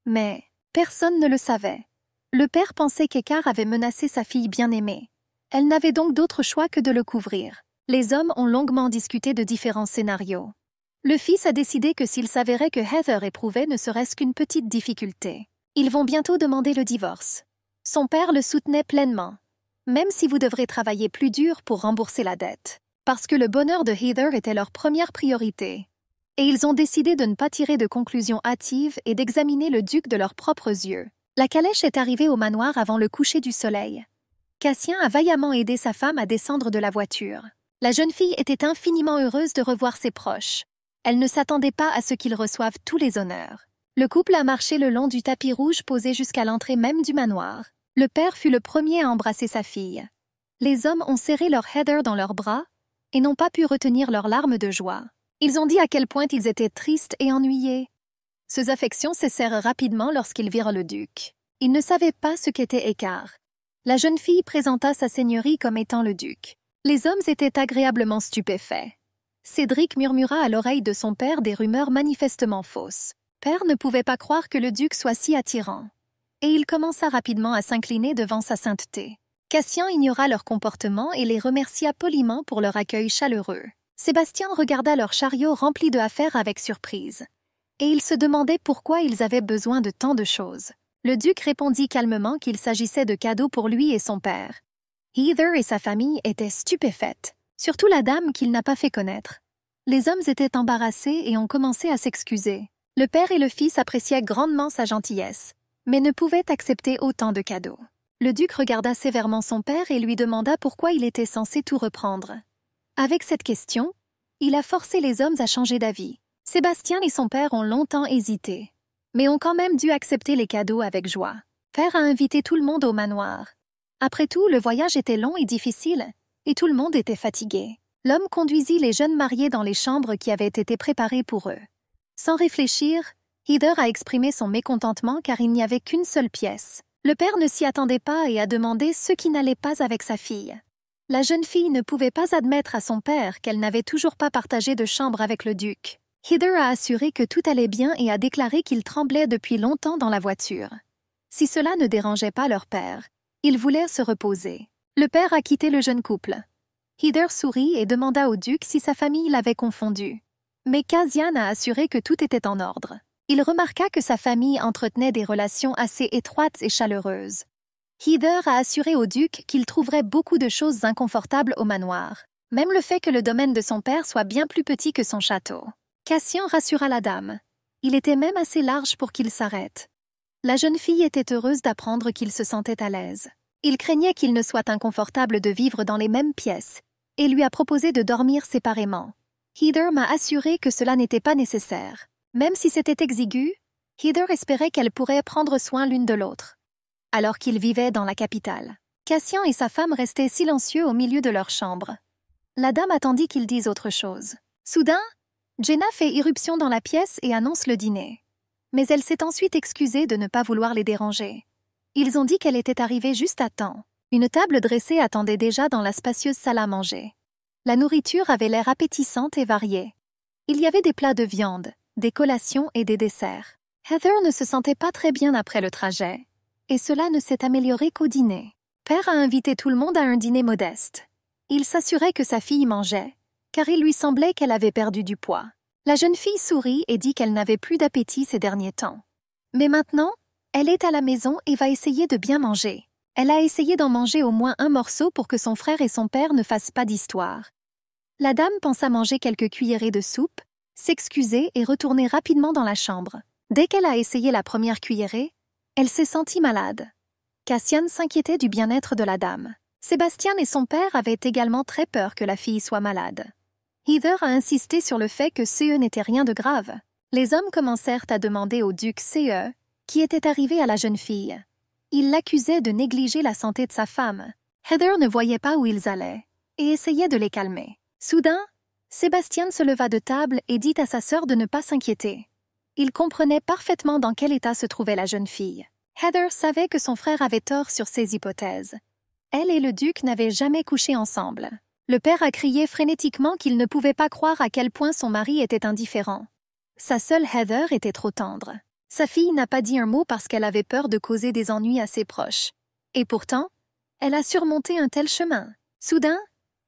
Mais personne ne le savait. Le père pensait qu'Écart avait menacé sa fille bien-aimée. Elle n'avait donc d'autre choix que de le couvrir. Les hommes ont longuement discuté de différents scénarios. Le fils a décidé que s'il s'avérait que Heather éprouvait ne serait-ce qu'une petite difficulté. Ils vont bientôt demander le divorce. Son père le soutenait pleinement. Même si vous devrez travailler plus dur pour rembourser la dette. Parce que le bonheur de Heather était leur première priorité. Et ils ont décidé de ne pas tirer de conclusions hâtives et d'examiner le duc de leurs propres yeux. La calèche est arrivée au manoir avant le coucher du soleil. Cassien a vaillamment aidé sa femme à descendre de la voiture. La jeune fille était infiniment heureuse de revoir ses proches. Elle ne s'attendait pas à ce qu'ils reçoivent tous les honneurs. Le couple a marché le long du tapis rouge posé jusqu'à l'entrée même du manoir. Le père fut le premier à embrasser sa fille. Les hommes ont serré leur Heather dans leurs bras et n'ont pas pu retenir leurs larmes de joie. Ils ont dit à quel point ils étaient tristes et ennuyés. Ces affections cessèrent rapidement lorsqu'ils virent le duc. Ils ne savaient pas ce qu'était Écart. La jeune fille présenta sa seigneurie comme étant le duc. Les hommes étaient agréablement stupéfaits. Cédric murmura à l'oreille de son père des rumeurs manifestement fausses. Père ne pouvait pas croire que le duc soit si attirant. Et il commença rapidement à s'incliner devant sa sainteté. Cassian ignora leur comportement et les remercia poliment pour leur accueil chaleureux. Sébastien regarda leur chariot rempli de affaires avec surprise. Et il se demandait pourquoi ils avaient besoin de tant de choses. Le duc répondit calmement qu'il s'agissait de cadeaux pour lui et son père. Heather et sa famille étaient stupéfaites, surtout la dame qu'il n'a pas fait connaître. Les hommes étaient embarrassés et ont commencé à s'excuser. Le père et le fils appréciaient grandement sa gentillesse, mais ne pouvaient accepter autant de cadeaux. Le duc regarda sévèrement son père et lui demanda pourquoi il était censé tout reprendre. Avec cette question, il a forcé les hommes à changer d'avis. Sébastien et son père ont longtemps hésité, mais ont quand même dû accepter les cadeaux avec joie. Père a invité tout le monde au manoir. Après tout, le voyage était long et difficile, et tout le monde était fatigué. L'homme conduisit les jeunes mariés dans les chambres qui avaient été préparées pour eux. Sans réfléchir, Heather a exprimé son mécontentement car il n'y avait qu'une seule pièce. Le père ne s'y attendait pas et a demandé ce qui n'allait pas avec sa fille. La jeune fille ne pouvait pas admettre à son père qu'elle n'avait toujours pas partagé de chambre avec le duc. Heather a assuré que tout allait bien et a déclaré qu'il tremblait depuis longtemps dans la voiture. Si cela ne dérangeait pas leur père, ils voulaient se reposer. Le père a quitté le jeune couple. Heather sourit et demanda au duc si sa famille l'avait confondu. Mais Cassian a assuré que tout était en ordre. Il remarqua que sa famille entretenait des relations assez étroites et chaleureuses. Heather a assuré au duc qu'il trouverait beaucoup de choses inconfortables au manoir, même le fait que le domaine de son père soit bien plus petit que son château. Cassian rassura la dame. Il était même assez large pour qu'il s'arrête. La jeune fille était heureuse d'apprendre qu'il se sentait à l'aise. Il craignait qu'il ne soit inconfortable de vivre dans les mêmes pièces, et lui a proposé de dormir séparément. Heather m'a assuré que cela n'était pas nécessaire. Même si c'était exigu, Heather espérait qu'elle pourrait prendre soin l'une de l'autre. Alors qu'ils vivaient dans la capitale, Cassian et sa femme restaient silencieux au milieu de leur chambre. La dame attendit qu'ils disent autre chose. Soudain, Jenna fait irruption dans la pièce et annonce le dîner. Mais elle s'est ensuite excusée de ne pas vouloir les déranger. Ils ont dit qu'elle était arrivée juste à temps. Une table dressée attendait déjà dans la spacieuse salle à manger. La nourriture avait l'air appétissante et variée. Il y avait des plats de viande, des collations et des desserts. Heather ne se sentait pas très bien après le trajet, et cela ne s'est amélioré qu'au dîner. Père a invité tout le monde à un dîner modeste. Il s'assurait que sa fille mangeait, car il lui semblait qu'elle avait perdu du poids. La jeune fille sourit et dit qu'elle n'avait plus d'appétit ces derniers temps. Mais maintenant, elle est à la maison et va essayer de bien manger. Elle a essayé d'en manger au moins un morceau pour que son frère et son père ne fassent pas d'histoire. La dame pensa manger quelques cuillerées de soupe, s'excuser et retourner rapidement dans la chambre. Dès qu'elle a essayé la première cuillerée, elle s'est sentie malade. Cassian s'inquiétait du bien-être de la dame. Sébastien et son père avaient également très peur que la fille soit malade. Heather a insisté sur le fait que CE n'était rien de grave. Les hommes commencèrent à demander au duc CE qui était arrivé à la jeune fille. Ils l'accusaient de négliger la santé de sa femme. Heather ne voyait pas où ils allaient et essayait de les calmer. Soudain, Sébastien se leva de table et dit à sa sœur de ne pas s'inquiéter. Il comprenait parfaitement dans quel état se trouvait la jeune fille. Heather savait que son frère avait tort sur ses hypothèses. Elle et le duc n'avaient jamais couché ensemble. Le père a crié frénétiquement qu'il ne pouvait pas croire à quel point son mari était indifférent. Sa seule Heather était trop tendre. Sa fille n'a pas dit un mot parce qu'elle avait peur de causer des ennuis à ses proches. Et pourtant, elle a surmonté un tel chemin. Soudain,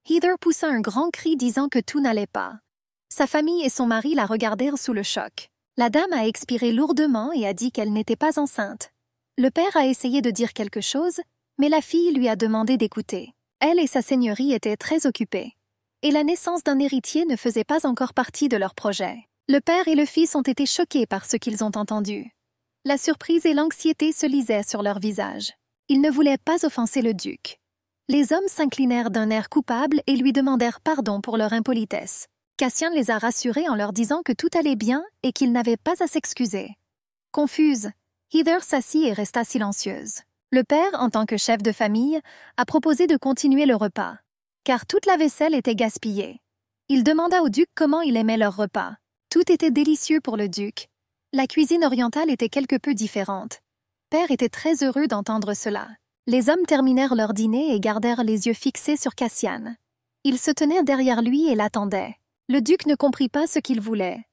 Heather poussa un grand cri disant que tout n'allait pas. Sa famille et son mari la regardèrent sous le choc. La dame a expiré lourdement et a dit qu'elle n'était pas enceinte. Le père a essayé de dire quelque chose, mais la fille lui a demandé d'écouter. Elle et sa seigneurie étaient très occupées. Et la naissance d'un héritier ne faisait pas encore partie de leur projet. Le père et le fils ont été choqués par ce qu'ils ont entendu. La surprise et l'anxiété se lisaient sur leurs visages. Ils ne voulaient pas offenser le duc. Les hommes s'inclinèrent d'un air coupable et lui demandèrent pardon pour leur impolitesse. Cassian les a rassurés en leur disant que tout allait bien et qu'ils n'avaient pas à s'excuser. Confuse, Heather s'assit et resta silencieuse. Le père, en tant que chef de famille, a proposé de continuer le repas, car toute la vaisselle était gaspillée. Il demanda au duc comment il aimait leur repas. Tout était délicieux pour le duc. La cuisine orientale était quelque peu différente. Père était très heureux d'entendre cela. Les hommes terminèrent leur dîner et gardèrent les yeux fixés sur Cassian. Ils se tenaient derrière lui et l'attendaient. Le duc ne comprit pas ce qu'il voulait.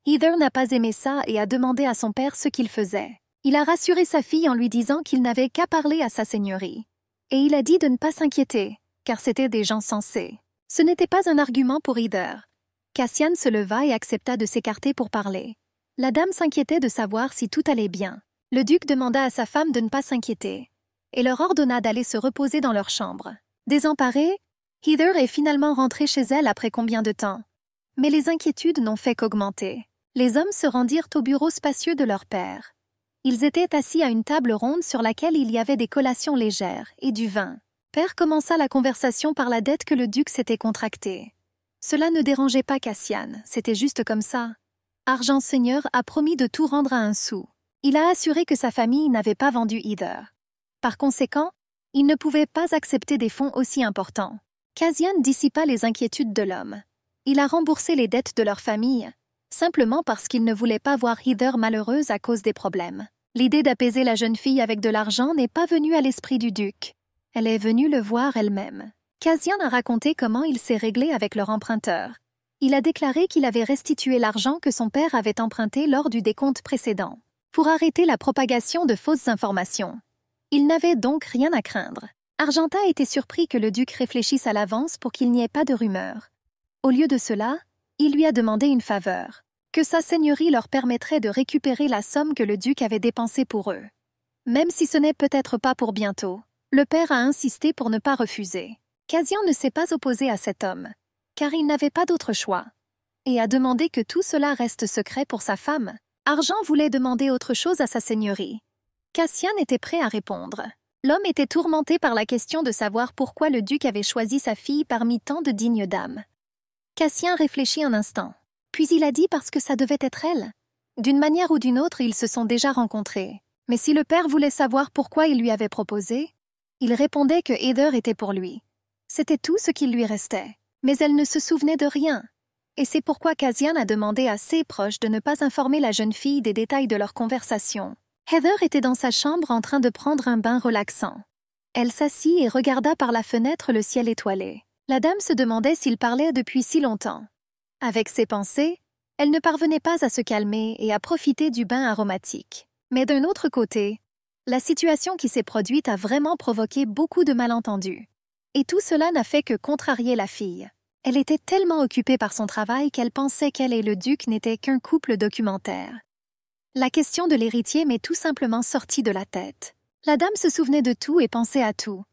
Heather n'a pas aimé ça et a demandé à son père ce qu'il faisait. Il a rassuré sa fille en lui disant qu'il n'avait qu'à parler à sa seigneurie. Et il a dit de ne pas s'inquiéter, car c'étaient des gens sensés. Ce n'était pas un argument pour Heather. Cassian se leva et accepta de s'écarter pour parler. La dame s'inquiétait de savoir si tout allait bien. Le duc demanda à sa femme de ne pas s'inquiéter et leur ordonna d'aller se reposer dans leur chambre. Désemparée, Heather est finalement rentrée chez elle après combien de temps? Mais les inquiétudes n'ont fait qu'augmenter. Les hommes se rendirent au bureau spacieux de leur père. Ils étaient assis à une table ronde sur laquelle il y avait des collations légères et du vin. Père commença la conversation par la dette que le duc s'était contractée. Cela ne dérangeait pas Cassian, c'était juste comme ça. Argent Seigneur a promis de tout rendre à un sou. Il a assuré que sa famille n'avait pas vendu Heather. Par conséquent, il ne pouvait pas accepter des fonds aussi importants. Cassian dissipa les inquiétudes de l'homme. Il a remboursé les dettes de leur famille, simplement parce qu'il ne voulait pas voir Heather malheureuse à cause des problèmes. L'idée d'apaiser la jeune fille avec de l'argent n'est pas venue à l'esprit du duc. Elle est venue le voir elle-même. Cassian a raconté comment il s'est réglé avec leur emprunteur. Il a déclaré qu'il avait restitué l'argent que son père avait emprunté lors du décompte précédent, pour arrêter la propagation de fausses informations. Il n'avait donc rien à craindre. Argenta était surpris que le duc réfléchisse à l'avance pour qu'il n'y ait pas de rumeurs. Au lieu de cela, il lui a demandé une faveur, que sa seigneurie leur permettrait de récupérer la somme que le duc avait dépensée pour eux. Même si ce n'est peut-être pas pour bientôt, le père a insisté pour ne pas refuser. Cassian ne s'est pas opposé à cet homme, car il n'avait pas d'autre choix, et a demandé que tout cela reste secret pour sa femme. Argent voulait demander autre chose à sa seigneurie. Cassian était prêt à répondre. L'homme était tourmenté par la question de savoir pourquoi le duc avait choisi sa fille parmi tant de dignes dames. Cassian réfléchit un instant, puis il a dit parce que ça devait être elle. D'une manière ou d'une autre, ils se sont déjà rencontrés. Mais si le père voulait savoir pourquoi il lui avait proposé, il répondait que Heather était pour lui. C'était tout ce qu'il lui restait. Mais elle ne se souvenait de rien. Et c'est pourquoi Cassian a demandé à ses proches de ne pas informer la jeune fille des détails de leur conversation. Heather était dans sa chambre en train de prendre un bain relaxant. Elle s'assit et regarda par la fenêtre le ciel étoilé. La dame se demandait s'il parlait depuis si longtemps. Avec ses pensées, elle ne parvenait pas à se calmer et à profiter du bain aromatique. Mais d'un autre côté, la situation qui s'est produite a vraiment provoqué beaucoup de malentendus. Et tout cela n'a fait que contrarier la fille. Elle était tellement occupée par son travail qu'elle pensait qu'elle et le duc n'étaient qu'un couple documentaire. La question de l'héritier m'est tout simplement sortie de la tête. La dame se souvenait de tout et pensait à tout.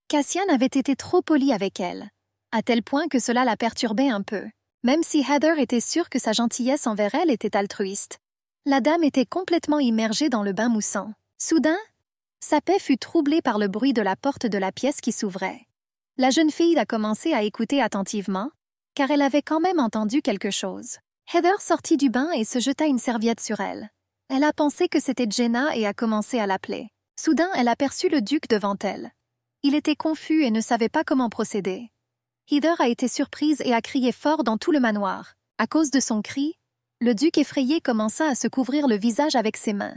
Cassian avait été trop poli avec elle, à tel point que cela la perturbait un peu. Même si Heather était sûre que sa gentillesse envers elle était altruiste, la dame était complètement immergée dans le bain moussant. Soudain, sa paix fut troublée par le bruit de la porte de la pièce qui s'ouvrait. La jeune fille a commencé à écouter attentivement, car elle avait quand même entendu quelque chose. Heather sortit du bain et se jeta une serviette sur elle. Elle a pensé que c'était Jenna et a commencé à l'appeler. Soudain, elle aperçut le duc devant elle. Il était confus et ne savait pas comment procéder. Heather a été surprise et a crié fort dans tout le manoir. À cause de son cri, le duc effrayé commença à se couvrir le visage avec ses mains.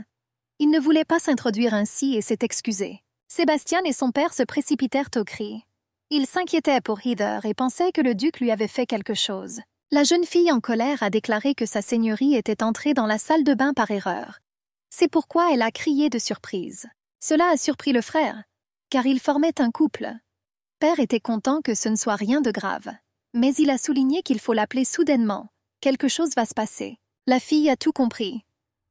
Il ne voulait pas s'introduire ainsi et s'est excusé. Sébastien et son père se précipitèrent au cri. Ils s'inquiétaient pour Heather et pensaient que le duc lui avait fait quelque chose. La jeune fille en colère a déclaré que sa seigneurie était entrée dans la salle de bain par erreur. C'est pourquoi elle a crié de surprise. Cela a surpris le frère, car ils formaient un couple. Père était content que ce ne soit rien de grave, mais il a souligné qu'il faut l'appeler soudainement. Quelque chose va se passer. La fille a tout compris.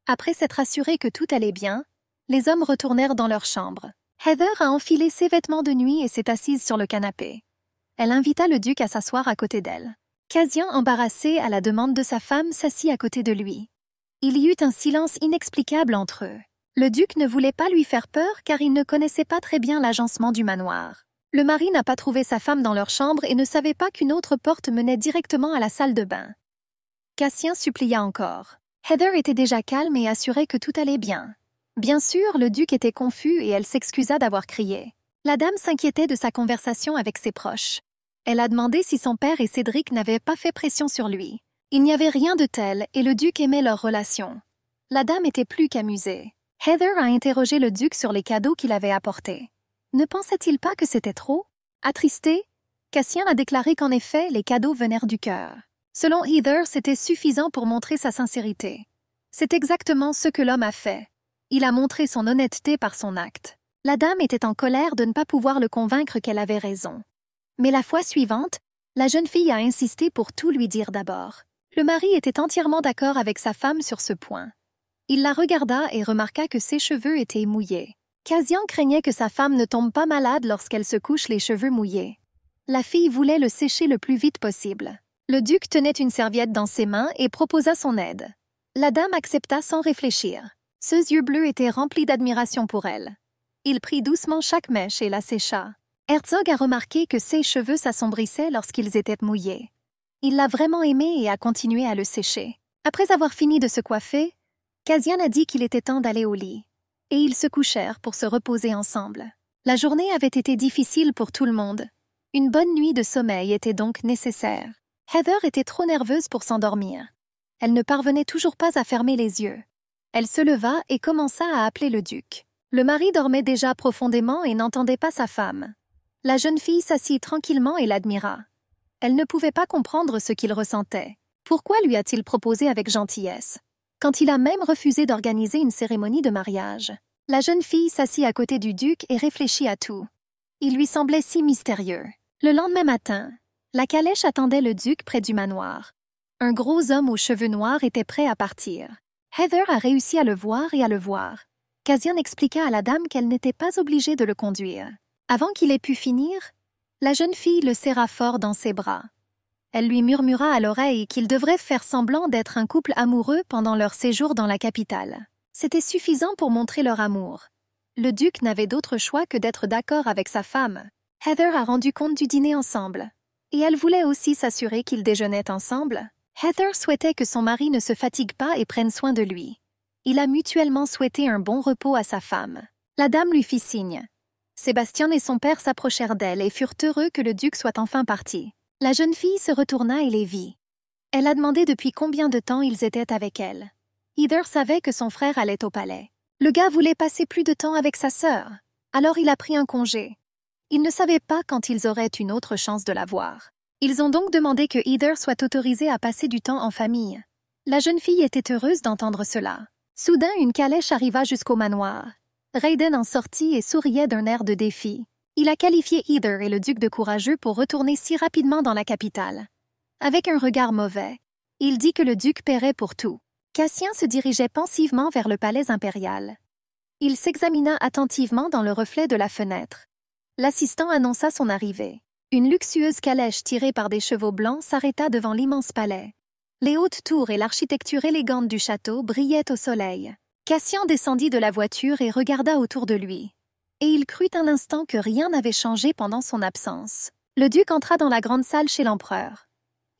Après s'être assurée que tout allait bien, les hommes retournèrent dans leur chambre. Heather a enfilé ses vêtements de nuit et s'est assise sur le canapé. Elle invita le duc à s'asseoir à côté d'elle. Cassian, embarrassé à la demande de sa femme, s'assit à côté de lui. Il y eut un silence inexplicable entre eux. Le duc ne voulait pas lui faire peur car il ne connaissait pas très bien l'agencement du manoir. Le mari n'a pas trouvé sa femme dans leur chambre et ne savait pas qu'une autre porte menait directement à la salle de bain. Cassian supplia encore. Heather était déjà calme et assurait que tout allait bien. Bien sûr, le duc était confus et elle s'excusa d'avoir crié. La dame s'inquiétait de sa conversation avec ses proches. Elle a demandé si son père et Cédric n'avaient pas fait pression sur lui. Il n'y avait rien de tel et le duc aimait leur relation. La dame était plus qu'amusée. Heather a interrogé le duc sur les cadeaux qu'il avait apportés. Ne pensait-il pas que c'était trop? Attristé, Cassian a déclaré qu'en effet, les cadeaux venèrent du cœur. Selon Heather, c'était suffisant pour montrer sa sincérité. C'est exactement ce que l'homme a fait. Il a montré son honnêteté par son acte. La dame était en colère de ne pas pouvoir le convaincre qu'elle avait raison. Mais la fois suivante, la jeune fille a insisté pour tout lui dire d'abord. Le mari était entièrement d'accord avec sa femme sur ce point. Il la regarda et remarqua que ses cheveux étaient mouillés. Cassian craignait que sa femme ne tombe pas malade lorsqu'elle se couche les cheveux mouillés. La fille voulait le sécher le plus vite possible. Le duc tenait une serviette dans ses mains et proposa son aide. La dame accepta sans réfléchir. Ses yeux bleus étaient remplis d'admiration pour elle. Il prit doucement chaque mèche et la sécha. Herzog a remarqué que ses cheveux s'assombrissaient lorsqu'ils étaient mouillés. Il l'a vraiment aimé et a continué à le sécher. Après avoir fini de se coiffer, Cassian a dit qu'il était temps d'aller au lit. Et ils se couchèrent pour se reposer ensemble. La journée avait été difficile pour tout le monde. Une bonne nuit de sommeil était donc nécessaire. Heather était trop nerveuse pour s'endormir. Elle ne parvenait toujours pas à fermer les yeux. Elle se leva et commença à appeler le duc. Le mari dormait déjà profondément et n'entendait pas sa femme. La jeune fille s'assit tranquillement et l'admira. Elle ne pouvait pas comprendre ce qu'il ressentait. Pourquoi lui a-t-il proposé avec gentillesse? Quand il a même refusé d'organiser une cérémonie de mariage. La jeune fille s'assit à côté du duc et réfléchit à tout. Il lui semblait si mystérieux. Le lendemain matin, la calèche attendait le duc près du manoir. Un gros homme aux cheveux noirs était prêt à partir. Heather a réussi à le voir et à le voir. Cassian expliqua à la dame qu'elle n'était pas obligée de le conduire. Avant qu'il ait pu finir, la jeune fille le serra fort dans ses bras. Elle lui murmura à l'oreille qu'ils devraient faire semblant d'être un couple amoureux pendant leur séjour dans la capitale. C'était suffisant pour montrer leur amour. Le duc n'avait d'autre choix que d'être d'accord avec sa femme. Heather a rendu compte du dîner ensemble. Et elle voulait aussi s'assurer qu'ils déjeunaient ensemble. Heather souhaitait que son mari ne se fatigue pas et prenne soin de lui. Il a mutuellement souhaité un bon repos à sa femme. La dame lui fit signe. Sébastien et son père s'approchèrent d'elle et furent heureux que le duc soit enfin parti. La jeune fille se retourna et les vit. Elle a demandé depuis combien de temps ils étaient avec elle. Heather savait que son frère allait au palais. Le gars voulait passer plus de temps avec sa sœur, alors il a pris un congé. Il ne savait pas quand ils auraient une autre chance de la voir. Ils ont donc demandé que Heather soit autorisée à passer du temps en famille. La jeune fille était heureuse d'entendre cela. Soudain, une calèche arriva jusqu'au manoir. Raiden en sortit et souriait d'un air de défi. Il a qualifié Heather et le duc de courageux pour retourner si rapidement dans la capitale. Avec un regard mauvais, il dit que le duc paierait pour tout. Cassien se dirigeait pensivement vers le palais impérial. Il s'examina attentivement dans le reflet de la fenêtre. L'assistant annonça son arrivée. Une luxueuse calèche tirée par des chevaux blancs s'arrêta devant l'immense palais. Les hautes tours et l'architecture élégante du château brillaient au soleil. Cassien descendit de la voiture et regarda autour de lui. Et il crut un instant que rien n'avait changé pendant son absence. Le duc entra dans la grande salle chez l'empereur.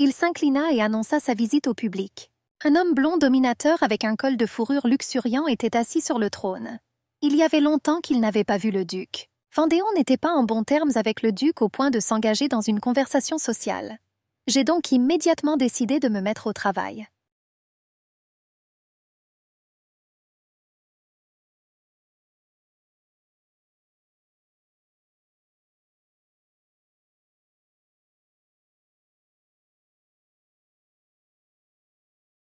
Il s'inclina et annonça sa visite au public. Un homme blond dominateur avec un col de fourrure luxuriant était assis sur le trône. Il y avait longtemps qu'il n'avait pas vu le duc. Vendéon n'était pas en bons termes avec le duc au point de s'engager dans une conversation sociale. J'ai donc immédiatement décidé de me mettre au travail.